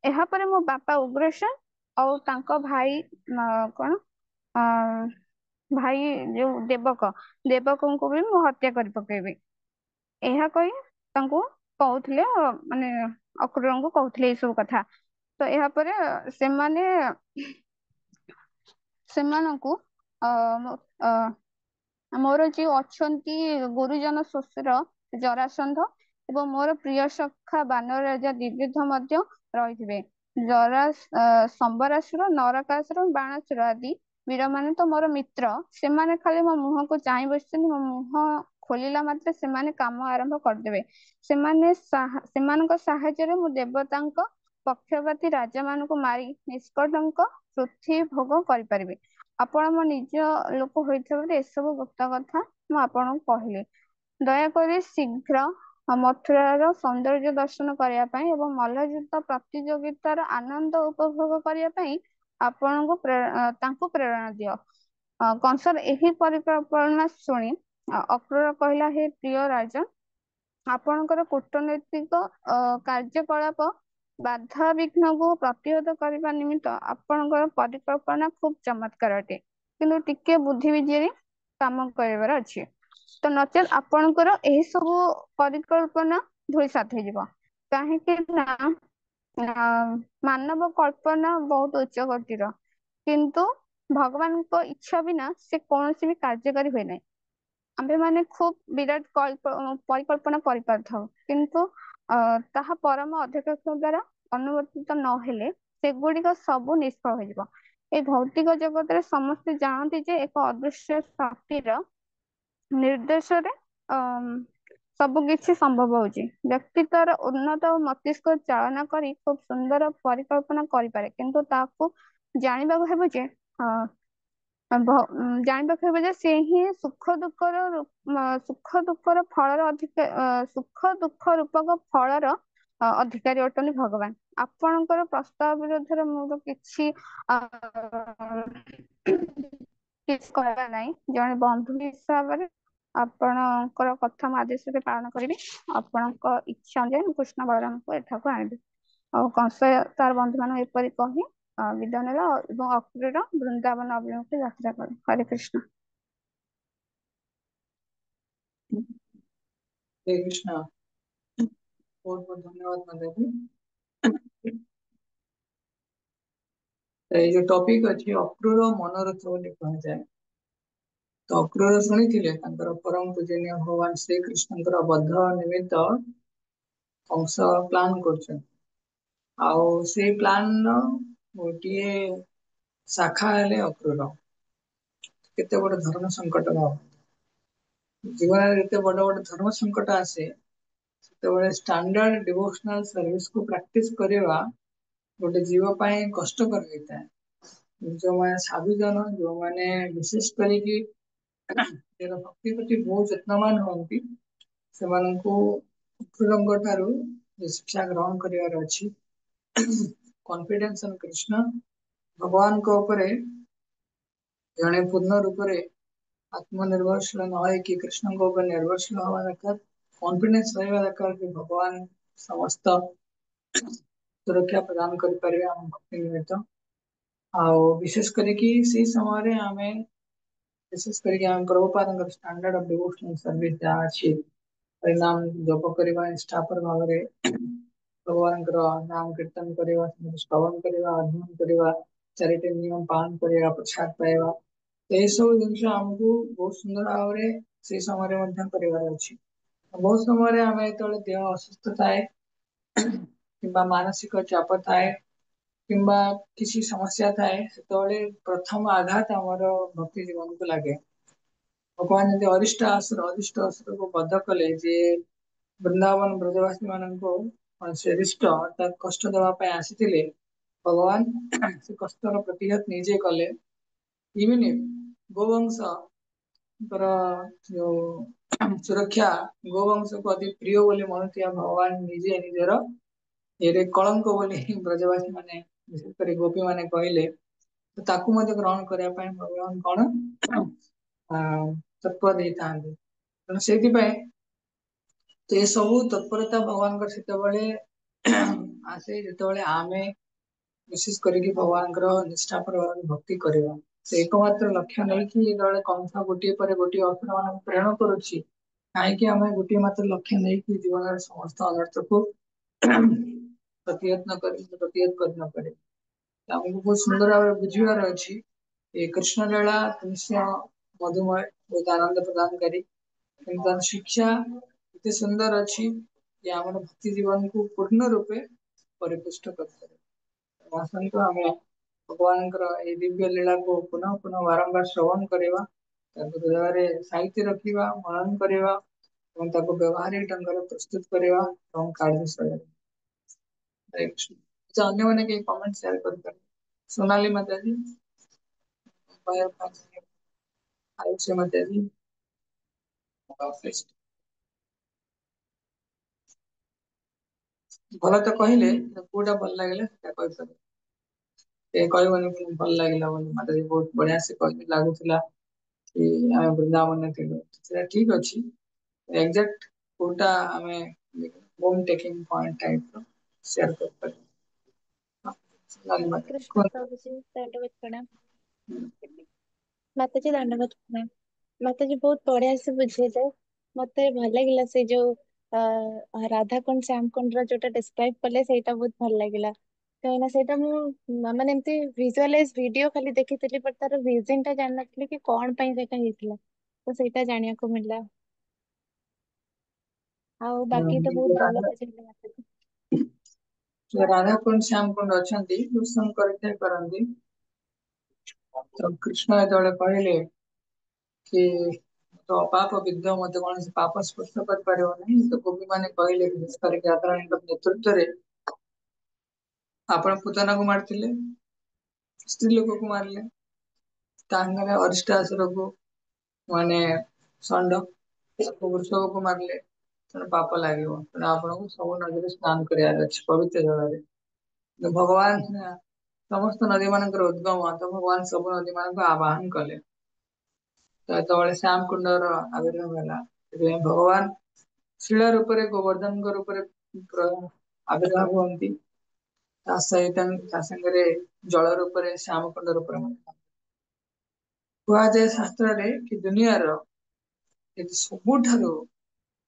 ଏହାପରେ ମୋ ବାପା ଉଗ୍ରସେନ ଆଉ ତାଙ୍କ ଭାଇ କଣ ଅ ଭାଇ ଯୋଉ ଦେବକଙ୍କୁ ବି ମୁଁ ହତ୍ୟା କରି ପକେଇବି। ଏହା କହି ତାଙ୍କୁ କହୁଥିଲେ, ମାନେ ଅକ୍ରୂରଙ୍କୁ କହୁଥିଲେ ଏଇ ସବୁ କଥା। ତ ଏହାପରେ ସେମାନେ ସେମାନଙ୍କୁ ଅ ଅ ମୋର ଯିଏ ଅଛନ୍ତି ଗୁରୁଜନ ଶ୍ୱଶୁର ଜରାସନ୍ଧ ଏବଂ ମୋର ପ୍ରିୟ ସଖା ବାନର ରାଜା ଦିବ୍ୟଧ ମଧ୍ୟ ରହିଥିବେ। ସମ୍ବରାସୁର, ନରକାସୁର, ବାଣାସୁର ଆଦି ବୀରମାନେ ତ ମୋର ମିତ୍ର। ସେମାନେ ଖାଲି ମୋ ମୁହଁକୁ ଚାହିଁ ବସିଛନ୍ତି। ମୋ ମୁହଁ ଖୋଲିଲା ମାତ୍ରେ ସେମାନେ କାମ ଆରମ୍ଭ କରିଦେବେ। ସେମାନଙ୍କ ସାହାଯ୍ୟରେ ମୁଁ ଦେବତାଙ୍କ ପକ୍ଷପାତୀ ରାଜା ମାନଙ୍କୁ ମାରି ନିଷ୍କଳଙ୍କ ପୃଥ୍ୱୀ ଭୋଗ କରିପାରିବି। ଆପଣ ମୋ ନିଜ ଲୋକ ହୋଇଥିବାରୁ ଏସବୁ ଗୁପ୍ତ କଥା ମୁଁ ଆପଣଙ୍କୁ କହିଲି। ଦୟାକରି ଶୀଘ୍ର ମଥୁରାର ସୌନ୍ଦର୍ଯ୍ୟ ଦର୍ଶନ କରିବା ପାଇଁ ଏବଂ ମଲ୍ଲଯୁଦ୍ଧ ପ୍ରତିଯୋଗିତାର ଆନନ୍ଦ ଉପଭୋଗ କରିବା ପାଇଁ ଆପଣଙ୍କୁ ତାଙ୍କୁ ପ୍ରେରଣା ଦିଅ। କଂସର ଏହି ପରିକଳ୍ପନା ଶୁଣି ଅକ୍ରୂର କହିଲା, ହେ ପ୍ରିୟ ରାଜା, ଆପଣଙ୍କର କୂଟନୈତିକ କାର୍ଯ୍ୟକଳାପ ବାଧାବିଘ୍ନକୁ ପ୍ରତିହତ କରିବା ନିମିତ୍ତ ଆପଣଙ୍କର ପରିକଳ୍ପନା ଖୁବ ଚମତ୍କାର ଅଟେ। କିନ୍ତୁ ଟିକେ ବୁଦ୍ଧି ବିଜେରେ କାମ କରିବାର ଅଛି। ତ ନଚେତ୍ ଆପଣଙ୍କର ଏହି ସବୁ ପରିକଳ୍ପନା ଧୂଳିସାତ୍ ହେଇଯିବ। କାହିଁକି ନା ମାନବ କଳ୍ପନା ବହୁତ ଉଚ୍ଚ କୋଟିର, କିନ୍ତୁ ଭଗବାନଙ୍କ ଇଚ୍ଛା ବିନା ସେ କୌଣସି ବି କାର୍ଯ୍ୟକାରୀ ହୁଏ ନାହିଁ। ଆମ୍ଭେମାନେ ଖୁବ ବିରାଟ ପରିକଳ୍ପନା କରିପାରିଥାଉ, କିନ୍ତୁ ତାହା ପରମ ଅଧିକାଂଶ ଦ୍ଵାରା ଅନୁମୋଦିତ ନହେଲେ ସେଗୁଡିକ ସବୁ ନିଷ୍ଫଳ ହୋଇଯିବ। ଏ ଭୌତିକ ଜଗତରେ ସମସ୍ତେ ଜାଣନ୍ତି ଯେ ଏକ ଅଦୃଶ୍ୟ ଶକ୍ତିର ନିର୍ଦ୍ଦେଶରେ ସବୁ କିଛି ସମ୍ଭବ ହଉଛି। ବ୍ୟକ୍ତିତ୍ୱର ଉନ୍ନତ ଓ ମସ୍ତିଷ୍କ ଚାଳନା କରି ଖୁବ ସୁନ୍ଦର ପରିକଳ୍ପନା କରିପାରେ, କିନ୍ତୁ ତାକୁ ଜାଣିବାକୁ ହେବ ଯେ ଜାଣିବାକୁ ହେବ ଯେ ସେ ହିଁ ସୁଖ ଦୁଃଖର ଫଳର ସୁଖ ଦୁଃଖ ରୂପକ ଫଳର ଅଧିକାରୀ ଅଟନ୍ତି ଭଗବାନ। ଆପଣଙ୍କର ପ୍ରସ୍ତାବ ବିରୋଧରେ ମୋର କିଛି କିଛି କହିବା ନାହିଁ। ଜଣେ ବନ୍ଧୁ ହିସାବରେ ଆପଣଙ୍କର କଥା ମୁଁ ଆଦେଶରେ ପାଳନ କରିବି। ଆପଣଙ୍କ ଇଚ୍ଛା ଅନୁଯାୟୀ ମୁଁ କୃଷ୍ଣ ବଳରାମଙ୍କୁ ଏଠାକୁ ଆଣିବି। ଆଉ କଂସ ତାର ବନ୍ଧୁ ମାନଙ୍କୁ ଏପରି କହି ବିଦାୟ ନେଲା ଏବଂ ଅକ୍ରୂର ବୃନ୍ଦାବନ ଅଭିମୁଖେ ଯାତ୍ରା କଲେ। ହରେ କୃଷ୍ଣ। हरे कृष्णा। बहुत बहुत धन्यवाद माता जी। जो टॉपिक अच्छी अक्रूर मनोरथ बोली कहुए। तो अक्रूर शुणी परम पूजनीय भगवान श्री कृष्ण बध निमित्त कंस प्लान कर प्लान गोटे शाखा हेले अक्रूर। केते बड़ धर्म संकट भाव जीवन में बड़ बड़ धर्म संकट आसे स्टैंडर्ड डिवोशनल सर्विस को प्रैक्टिस करवा गोटे जीव पाई कष्टकर होता है। जो मैंने साधु जन जो मैंने विशेष करी भक्ति प्रति बहुत यत्नवान हमें से ठारू शिक्षा ग्रहण कर कॉन्फिडेंस ऑन कृष्ण भगवान को ऊपर जड़े पूर्ण रूप से आत्मनिर्भरशील न कि कृष्ण ऊपर निर्भरशील हवा दरकार कॉन्फिडेंस रहा दरकार कि भगवान समस्त सुरक्षा प्रदान करें आम भक्ति निमित्त विशेष करके से समय आम विशेष करके आम Prabhupada standard of devotional service जहाँ अच्छी परिणाम जप करवा निष्ठापर भाव भगवान नाम कीर्तन करवा श्रवण करवा अध्ययन करवा चारिटी नियम पालन करवा प्रसाद पाइबा तो यह सब जिन आमको बहुत सुंदर भाव से समय करार अच्छी बहुत समय आम जो देह असुस्थ थाए कि मानसिक चाप थाए कि किसी समस्या थाए से प्रथम आघात आमर भक्ति जीवन को लगे भगवान जब अरिष्ट असुर को बध कले जे वृंदावन ब्रजवासी मान से रिष्ट अर्थात कष्ट देवाई आसी भगवान से कष्टर प्रतिहत निजे कले इवन गोवंश जो सुरक्षा गोवंश को अति प्रिय बोली मनुष्य भगवान निजे निजर ये कलंक बोली ब्रजवासी माने विशेषकर गोपी माने कहले तो ताकू मध्य ग्रहण करने भगवान कौन तत्पर देता तेणु से तो ये सब तत्परता भगवान से आसे जो आम विशेष करके भगवान निष्ठापर भक्ति करवा तो एकमात्र लक्ष्य नहीं कि जो कंस गोटे पर गोटे असुर मान प्रेरण करुच्ची कहीं आम गोटे मात्र लक्ष्य नहीं कि जीवन समस्त अनर्थ को प्रतिहत कर न पारे आमको बहुत सुंदर भाव बुझार अच्छी ये कृष्ण लीला निश्चय मधुमय बहुत आनंद प्रदानकारी किंतु शिक्षा इतने सुंदर अच्छी कि आम भक्ति जीवन को पूर्ण रूपे परिपुष्ट कर आसतु आम भगवान दिव्य लीला को पुनः पुनः बारंबार श्रवण करवा हृदय साहित्य रखा मनन करवा व्यवहारिक ढंग प्रस्तुत करवा कार्य हरे कृष्ण अच्छा अन्य मैंने कई कमेंट शेयर कर सोनाली माता जी आयुष्य माता जी भल तो कहले कोटा भल लगे कहबनी भल लगे माता जी बहुत बढ़िया से कह लगुला कि आम वृंदावन ठीक अच्छे एग्जैक्ट कोटा आम home taking point type share कर सोनाली माता कृष्ण प्रभु जी दंडवत प्रणाम। माता जी दंडवत प्रणाम। माता जी बहुत बढ़िया से बुझेले मते भल लागिला से जो राधा कुंड श्याम कुंड रो जोटा डिस्क्राइब कले सेटा बहुत भल लागिला कहीं सेटा मु माने एमती विजुअलाइज वीडियो खाली देखिथिली पर तार रीजन टा जान नथली कि कोन पई सेटा हेतिला तो सेटा जानिया को मिलला ଆଉ ବାକି ତ ବହୁତ ଭଲ ବୁଝେଇଲେ ମାତା जी। राधा कुंड श्याम कुंड अच्छा दुष्म करती तो कृष्ण जो कहले कि तो पाप विद्य मत कौन से पाप स्पर्श कर पारिबो नहीं तो गोपी माने कहले विशेष करके आदरणीय नेतृत्व रे आपण पुतना को मारथिले स्त्री लोक को मारले तांगरे अरिष्टासुर को माने षंड वृषभ को मारले तेणु पाप लगे तेणु आपको सब नदी स्नान कर पवित्र जल भगवान समस्त नदी मान उद्गम तो भगवान सब नदी मान आवाहन कले तो श्याम कुंडर आविर्भाव है भगवान शिला रूप से गोवर्धन रूप आविर्भाव होती सहित जल रूप से श्याम कुंड रूप कहुए शास्त्र रे कि दुनिया सबुठ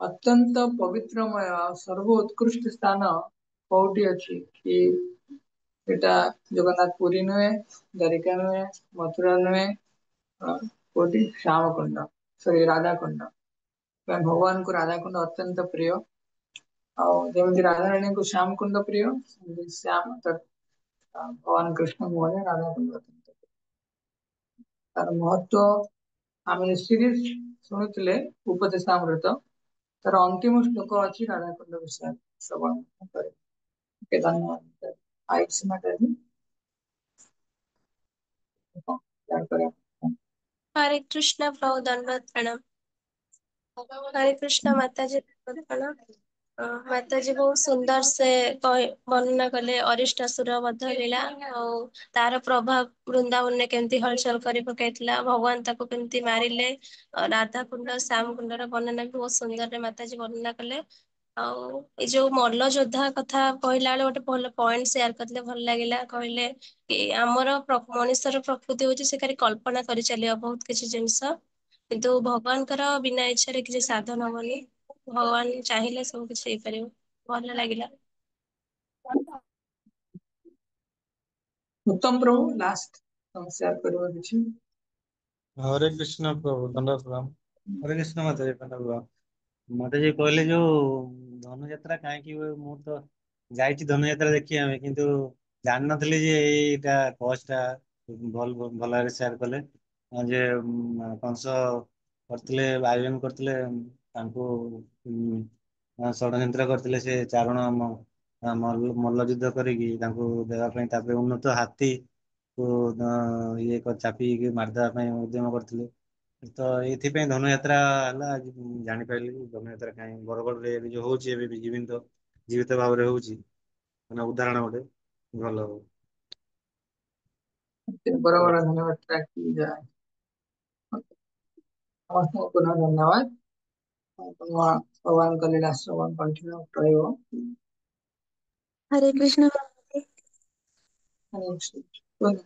अत्यंत पवित्रमय सर्वोत्कृष्ट स्थान कौटी अच्छी कि सेटा जगन्नाथ पुरी नुहे द्वारिका नुहे मथुरा नुहे कोटी श्याम कुंड सॉरी राधा कुंड भगवान को राधा कुंड अत्यंत प्रिय जमी राधा रानी को श्याम कुंड प्रिय श्याम भगवान कृष्ण मोहन राधा कुंड अत्यंत तार महत्व आम सीरीज शुणुले उपदेशामृत तार अंतिम श्लोक अच्छी राधा कुंड विषय श्रवण करे धन्यवाद आयुष माता जी हरे कृष्ण प्रभु दंडवत प्रणाम। हरे कृष्ण माता जी दंडवत प्रणाम। ମାତାଜୀ ବହୁତ ସୁନ୍ଦର ସେ ବର୍ଣ୍ଣନା କଲେ ଅରିଷ୍ଟାସୁର ବଧ ଲୀଳା ଆଉ ତାର ପ୍ରଭାବ ବୃନ୍ଦାବନରେ କେମିତି ହଲଚଲ କରି ପକାଇଥିଲା, ଭଗବାନ ତାକୁ କେମିତି ମାରିଲେ। ରାଧାକୁଣ୍ଡ ଶ୍ୟାମ କୁଣ୍ଡର ବର୍ଣ୍ଣନା ବି ବହୁତ ସୁନ୍ଦରରେ ମାତାଜୀ ବର୍ଣ୍ଣନା କଲେ। ଆଉ ଏଇ ଯୋଉ ମଲ୍ଲ ଯୋଦ୍ଧା କଥା କହିଲା ବେଳେ ଗୋଟେ ଭଲ ପଏଣ୍ଟ ସେୟାର କରିଥିଲେ, ଭଲ ଲାଗିଲା। କହିଲେ କି ଆମର ମଣିଷର ପ୍ରକୃତି ହଉଛି ସେ ଖାଲି କଳ୍ପନା କରିଚାଲିବ ବହୁତ କିଛି ଜିନିଷ, କିନ୍ତୁ ଭଗବାନଙ୍କର ବିନା ଇଚ୍ଛାରେ କିଛି ସାଧନ ହବନି। ଭଗବାନ ଚାହିଁଲେ ସବୁ କିଛି ହେଇପାରିବ। ଭଲ ଲାଗିଲା। ଉତ୍ତମ ପ୍ରଭୁ ଲାଷ୍ଟ ତମେ ସେୟାର କରିବ କିଛି? ହରେ କୃଷ୍ଣ ପ୍ରଭୁ ଦଣ୍ଡ ପ୍ରଣାମ। ହରେ କୃଷ୍ଣ ମାତାଜୀ ଦଣ୍ଡ ପ୍ରଣାମ। ମାତାଜୀ କହିଲେ ଯୋଉ ଧନୁଯାତ୍ରା କାହିଁକି ହୁଏ, ମୁଁ ତ ଯାଇଛି ଧନୁଯାତ୍ରା ଦେଖିବା ପାଇଁ, କିନ୍ତୁ ଜାଣିନଥିଲି ଯେ ଏଇଟା କଜଟା। ଭଲ ଭାବରେ ସେୟାର କଲେ ଯେ କଂସ କରିଥିଲେ, ଆୟୋଜନ କରିଥିଲେ ତାଙ୍କୁ ଷଡଯନ୍ତ୍ର କରିଥିଲେ ସେ ଚାରଣ ମଲ୍ଲ ଯୁଦ୍ଧ କରିକି ତାଙ୍କୁ ଦେବା ପାଇଁ, ତାପରେ ଉନ୍ନତ ହାତୀ ଇଏ ଚାପିକି ମାରିଦବା ପାଇଁ ଉଦ୍ୟମ କରିଥିଲେ। ତ ଏଇଥିପାଇଁ ଧନୁଯାତ୍ରା ହେଲା। ଆଜି ଜାଣିପାରିଲି ଧନୁଯାତ୍ରା କାହିଁ ବରଗଡ଼ରେ ଏବେ ଯୋଉ ହଉଛି, ଏବେ ବି ଜୀବିତ ଭାବରେ ହଉଛି, ମାନେ ଉଦାହରଣ ଗୋଟେ ଭଲ ହବ। ବରାବର ଧନ୍ୟବାଦ କି ଯାଏ। ସମସ୍ତଙ୍କୁ ପୁନଃ ଧନ୍ୟବାଦ। ଭଗବାନଙ୍କ ଲୀଳା ଶ୍ରବଣ କଣ୍ଟିନ୍ୟୁ ରହିବ। ହରେ କୃଷ୍ଣ। କୁହନ୍ତୁ।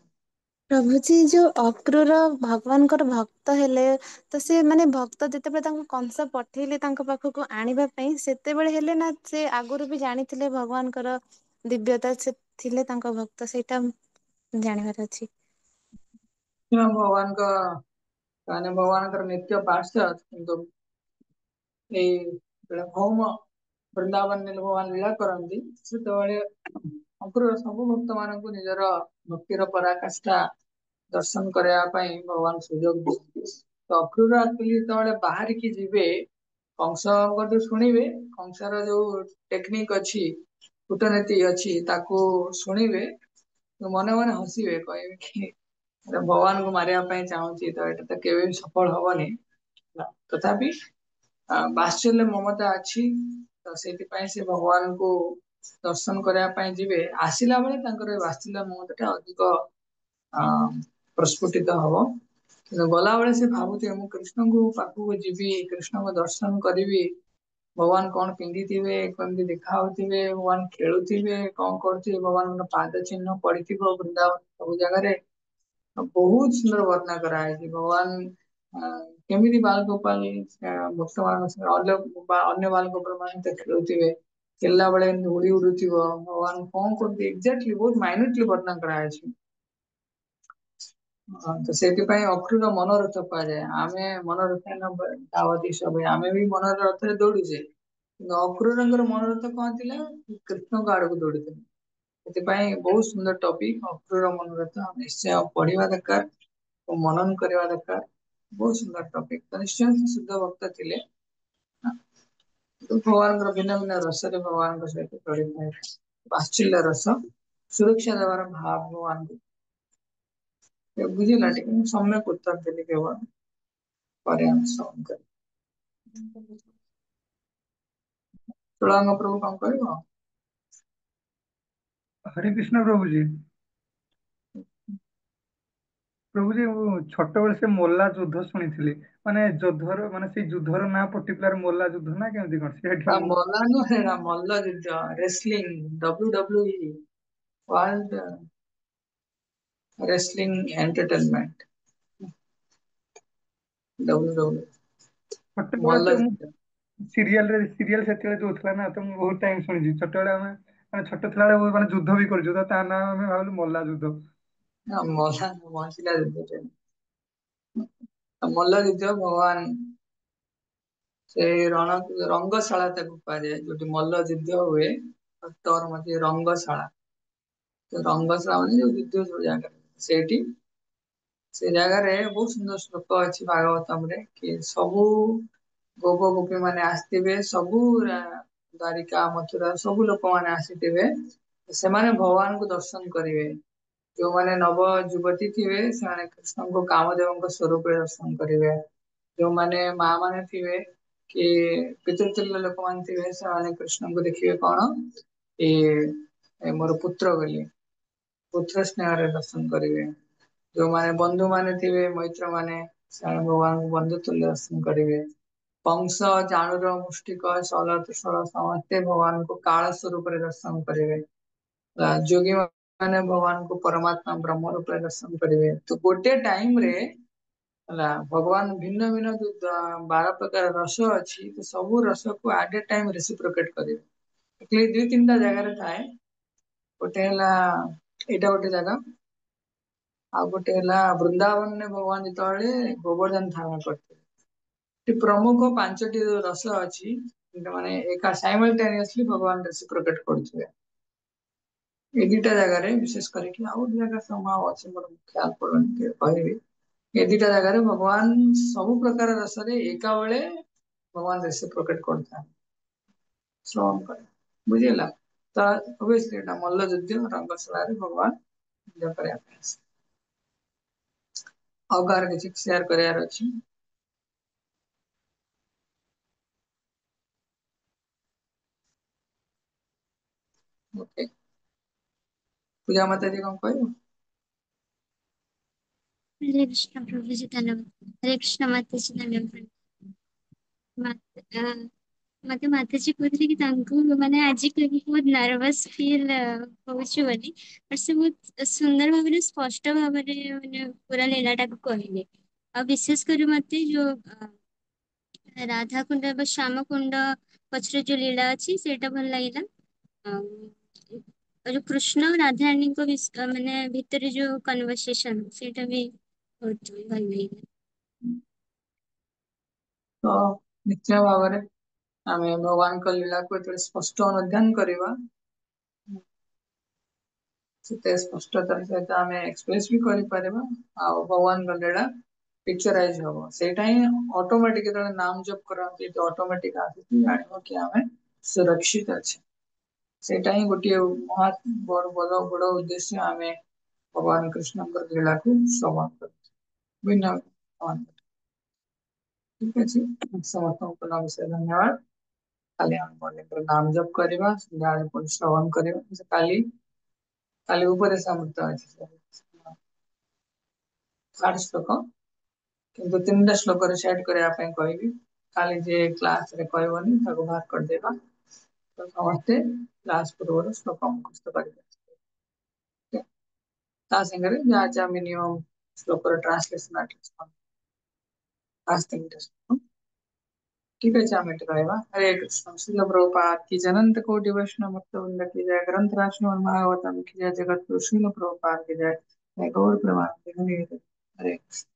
ପ୍ରଭୁଜୀ ଯୋଉ ଅକ୍ରୁର ଭଗବାନଙ୍କର ଭକ୍ତ ହେଲେ, ତ ସେ ମାନେ ଭକ୍ତ ଯେତେବେଳେ ତାଙ୍କୁ କଂସ ପଠେଇଲେ ତାଙ୍କ ପାଖକୁ ଆଣିବା ପାଇଁ, ସେତେବେଳେ ହେଲେ ନା ସେ ଆଗରୁ ବି ଜାଣିଥିଲେ ଭଗବାନଙ୍କର ଦିବ୍ୟତା ସେ ଥିଲେ ତାଙ୍କ ଭକ୍ତ, ସେଇଟା ଜାଣିବାର ଅଛି। ଭଗବାନଙ୍କ ମାନେ ଭଗବାନଙ୍କର ନିତ୍ୟ ପାର୍ଷଦ, କିନ୍ତୁ ଏଇ ଭୌମ ବୃନ୍ଦାବନରେ ଭଗବାନ ଲୀଳା କରନ୍ତି, ସେତେବେଳେ ଅକ୍ରୁର ସବୁ ଭକ୍ତ ମାନଙ୍କୁ ନିଜର ଭକ୍ତିର ପରାକାଷ୍ଠା ଦର୍ଶନ କରିବା ପାଇଁ ଭଗବାନ ସୁଯୋଗ ଦିଅନ୍ତି। ତ ଅକ୍ରୁର ଆକ୍ଚୁଆଲି ଯେତେବେଳେ ବାହାରିକି ଯିବେ, କଂସଙ୍କଠୁ ଶୁଣିବେ, କଂସର ଯୋଉ ଟେକ୍ନିକ ଅଛି, କୂଟନୀତି ଅଛି, ତାକୁ ଶୁଣିବେ, ମନେ ମନେ ହସିବେ, କହିବେ କି ଭଗବାନଙ୍କୁ ମାରିବା ପାଇଁ ଚାହୁଁଛି, ତ ଏଇଟା ତ କେବେ ବି ସଫଳ ହବନି। ତଥାପି ବାତ୍ସଲ୍ୟ ମମତା ଅଛି, ତ ସେଇଥିପାଇଁ ସେ ଭଗବାନଙ୍କୁ ଦର୍ଶନ କରିବା ପାଇଁ ଯିବେ। ଆସିଲା ବେଳେ ତାଙ୍କର ବାତ୍ସଲ୍ୟ ମମତା ଟା ଅଧିକ ପ୍ରସ୍ଫୁଟିତ ହବ। କିନ୍ତୁ ଗଲାବେଳେ ସେ ଭାବୁଥିବେ, ମୁଁ କୃଷ୍ଣଙ୍କୁ ପାଖକୁ ଯିବି, କୃଷ୍ଣଙ୍କ ଦର୍ଶନ କରିବି, ଭଗବାନ କଣ ପିନ୍ଧିଥିବେ, କେମିତି ଦେଖା ହଉଥିବେ, ଭଗବାନ ଖେଳୁଥିବେ, କଣ କରୁଥିବେ, ଭଗବାନଙ୍କ ପାଦ ଚିହ୍ନ ପଡିଥିବ ବୃନ୍ଦାବନ ସବୁ ଜାଗାରେ। ବହୁତ ସୁନ୍ଦର ବର୍ଣ୍ଣନା କରାହେଇଛି। ଭଗବାନ କେମିତି ବାଲଗୋପାଲ ଅନ୍ୟ ବାଲଗୋପାଳ ମାନେ ଖେଳୁଥିବେ, ଖେଳିଲା ବେଳେ ଧୂଳି ଉଡୁଥିବ, ଭଗବାନ କଣ କରୁଥିବେ, ଏକ୍ଜାକ୍ଟଲି ବହୁତ ମାଇନ୍ୟୁଟଲି ବର୍ଣ୍ଣନା କରାଯାଇଛି। ତ ସେଥିପାଇଁ ଅକ୍ରୁର ମନୋରଥ କୁହାଯାଏ। ଆମେ ମନୋରଥ ଆମେ ବି ମନର ରଥରେ ଦୌଡୁଛେ, କିନ୍ତୁ ଅକ୍ରୁରଙ୍କର ମନୋରଥ କଣ ଥିଲା, କୃଷ୍ଣଙ୍କ ଆଡକୁ ଦୌଡୁଥିଲେ। ସେଥିପାଇଁ ବହୁତ ସୁନ୍ଦର ଟପିକ ଅକ୍ରୁର ମନୋରଥ, ନିଶ୍ଚୟ ପଢିବା ଦରକାର ଓ ମନନ କରିବା ଦରକାର। ବହୁତ ସୁନ୍ଦର ଟପିକ, ତ ନିଶ୍ଚୟ ଶୁଦ୍ଧ ଭକ୍ତ ଥିଲେ। ଭଗବାନଙ୍କର ଭିନ୍ନ ଭିନ୍ନ ରସରେ ଭଗବାନଙ୍କ ସହିତ ଜଡିତ ଥାଏ। ବାତ୍ସଲ୍ୟ ରସ, ସୁରକ୍ଷା ଦେବାର ଭାବ ଭଗବାନଙ୍କୁ ବୁଝିଲା, ଟିକେ ମୁଁ ସମ୍ୟକ ଉତ୍ତର ଦେଲି କେବଳ, ପରେ ଆମେ ଶ୍ରବଣ କରିବା। ତୁଳଙ୍ଗ ପ୍ରଭୁ କଣ କହିବ? ହରେ କୃଷ୍ଣ ପ୍ରଭୁଜୀ। ପ୍ରଭୁଜୀ ମୁଁ ଛୋଟବେଳେ ସେ ମୋଲା ଯୁଦ୍ଧ ଶୁଣିଥିଲି, ମାନେ ଯୁଦ୍ଧର ମାନେ ସେଇ ଯୁଦ୍ଧର ନାଁ ପର୍ଟିକୁଲାର ମୋଲା ଯୁଦ୍ଧ ନା କେମିତି କଣ ସେଇଟା ମୁଁ ମଲା ନୁହେଁ, ମଲ୍ଲ ଯୁଦ୍ଧ, wrestling, WWE world wrestling entertainment, WWE ଛୋଟବେଳେ ମଲ୍ଲ ତ ମୁଁ ଯୁଦ୍ଧ। ସିରିଏଲ ସେତେବେଳେ ଦଉଥିଲା ନା, ତ ମୁଁ ବହୁତ ଟାଇମ ଶୁଣିଛି। ଛୋଟବେଳେ ଆମେ ମାନେ ଛୋଟ ଥିଲାବେଳେ ମାନେ ଯୁଦ୍ଧ ବି କରିଛୁ, ତ ତା ନାଁ ଆମେ ଭାବିଲୁ ମଲ୍ଲା ଯୁଦ୍ଧ। ମଲା ବଞ୍ଚିଲା ଯୁଦ୍ଧ, ମଲ୍ଲ ଯୁଦ୍ଧ ଭଗବାନ ସେ ରଙ୍ଗଶାଳା ତାକୁ କୁହାଯାଏ, ଯୋଉଠି ମଲ୍ଲ ଯୁଦ୍ଧ ହୁଏ। ତୋର ମତେ ରଙ୍ଗଶାଳା, ରଙ୍ଗଶାଳା ମାନେ ଯୋଉ ଯୁଦ୍ଧ ଯୋଉ ଜାଗାରେ, ସେଇଠି ସେ ଜାଗାରେ ବହୁତ ସୁନ୍ଦର ଶ୍ଳୋକ ଅଛି ଭାଗବତମ ରେ, କି ସବୁ ଗୋପ ଗୋପୀ ମାନେ ଆସିଥିବେ, ସବୁ ଦ୍ୱାରିକା ମଥୁରା ସବୁ ଲୋକମାନେ ଆସିଥିବେ, ସେମାନେ ଭଗବାନଙ୍କୁ ଦର୍ଶନ କରିବେ। ଯୋଉମାନେ ନବ ଯୁବତୀ ଥିବେ, ସେମାନେ କୃଷ୍ଣଙ୍କୁ କାମଦେବଙ୍କ ସ୍ୱରୂପରେ ଦର୍ଶନ କରିବେ। ଯୋଉମାନେ ମା ମାନେ ଥିବେ, कि पितृतुल्य लोक मान थे से कृष्ण को देखिए कौन ये मोर पुत्र बोली पुत्र स्नेह दर्शन करेंगे जो माने बंधु माने थे मैत्र माने भगवान को बंधु तुल्य दर्शन करेंगे कंस चाणूर मुष्टिक सल तुषल समस्ते भगवान को काल स्वरूप दर्शन करेंगे जोगी माने भगवान को परमात्मा ब्रह्म रूप दर्शन करेंगे तो गोटे टाइम रे ହେଲା ଭଗବାନ ଭିନ୍ନ ଭିନ୍ନ ଯୋଉ 12 ପ୍ରକାର ରସ ଅଛି ତ ସବୁ ରସକୁ ଆଟ୍ ଏ ଟାଇମ ରେସିପ୍ରୋକେଟ କରିବେ ଏକ୍ଚୁଆଲି ଦୁଇ ତିନିଟା ଜାଗାରେ ଥାଏ ଗୋଟେ ହେଲା ଏଇଟା ଗୋଟେ ଜାଗା ଆଉ ଗୋଟେ ହେଲା ବୃନ୍ଦାବନରେ ଭଗବାନ ଯେତେବେଳେ ଗୋବର୍ଦ୍ଧନ ଧାରଣ କରିଥିଲେ ଏଠି ପ୍ରମୁଖ ପାଞ୍ଚଟି ରସ ଅଛି ମାନେ ଏକା ସାଇମଲଟେନିୟସଲି ଭଗବାନ ରେସିପ୍ରୋକେଟ କରୁଥିବେ ଏ ଦିଟା ଜାଗାରେ ବିଶେଷ କରିକି ଆଉ ଗୋଟେ ଜାଗା ସମୟ ଅଛି ମୋର ଖ୍ୟାଲ ପଡୁନି କହିବି ଏ ଦିଟା ଜାଗାରେ ଭଗବାନ ସବୁ ପ୍ରକାର ରସରେ ଏକା ବେଳେ ଭଗବାନ ରେସିପ୍ରୋକେଟ କରିଥାନ୍ତି ଶ୍ରବଣ କରେ ବୁଝିଲା ତ ଅବଶ୍ୟ ଏଟା ମଲ୍ଲ ଯୁଦ୍ଧ ରଙ୍ଗଶାଳାରେ ଭଗବାନ ଯୁଦ୍ଧ କରିବା ପାଇଁ ଆସେ ଆଉ କାହାର କିଛି ସେୟାର କରିବାର ଅଛି ओके पूजा माता जी कौन कहू हरे कृष्ण प्रभु जी धन्यवाद हरे कृष्ण माता जी धन्यवाद मते माता जी कहते कि तांको माने आज बहुत नर्वस फील होउछु बोली पर से बहुत सुंदर भाବରେ स्पष्ट भाବରେ माने पूरा लीलाटा को कहले आ विशेष कर मते जो राधा कुंड और श्याम कुंड पछरे जो लीला अछि सेटा भल लागिला और जो कृष्ण और राधा रानी को माने भीतर जो कन्वर्सेशन सेटा भी बहुत भल लागिला तो निश्चय भाव में आम भगवान को लीला को स्पष्ट अनुध्यान करवा से स्पष्टतार सहित आम एक्सप्रेस भी कर भगवान लीला पिक्चराइज हम से ऑटोमेटिक नाम जप करते ऑटोमेटिक आसी जान कि आम सुरक्षित अच्छे सेटा ही गोटे महा बड़ बड़ बड़ उद्देश्य आम भगवान कृष्ण लीला को श्रवण कर भिन्न ठीक अच्छे समस्त को नमस्ते धन्यवाद खाली हम नाम जप करवा श्रवण करवा काली काली ऊपर समृत अच्छे थर्ड श्लोक किंतु 3टा श्लोक सेट करने कहबी खाली जे क्लास रे कहबनी ताको बाहर कर देबा तो समस्ते क्लास पूर्व श्लोक मुखस्त करेंगे ता संगे जा जा मिनिमम श्लोक ट्रांसलेशन एटलिस्ट आज 3टा श्लोक ठीक है आम कहवा हरे कृष्ण श्रील प्रभुपाद की जनंत कोटि वैष्णव भक्त वृंद की जय ग्रंथ राष्ट्र महावतम की जय जगत गुरु श्रील प्रभुपाद की जय गौर प्रमाण हरे कृष्ण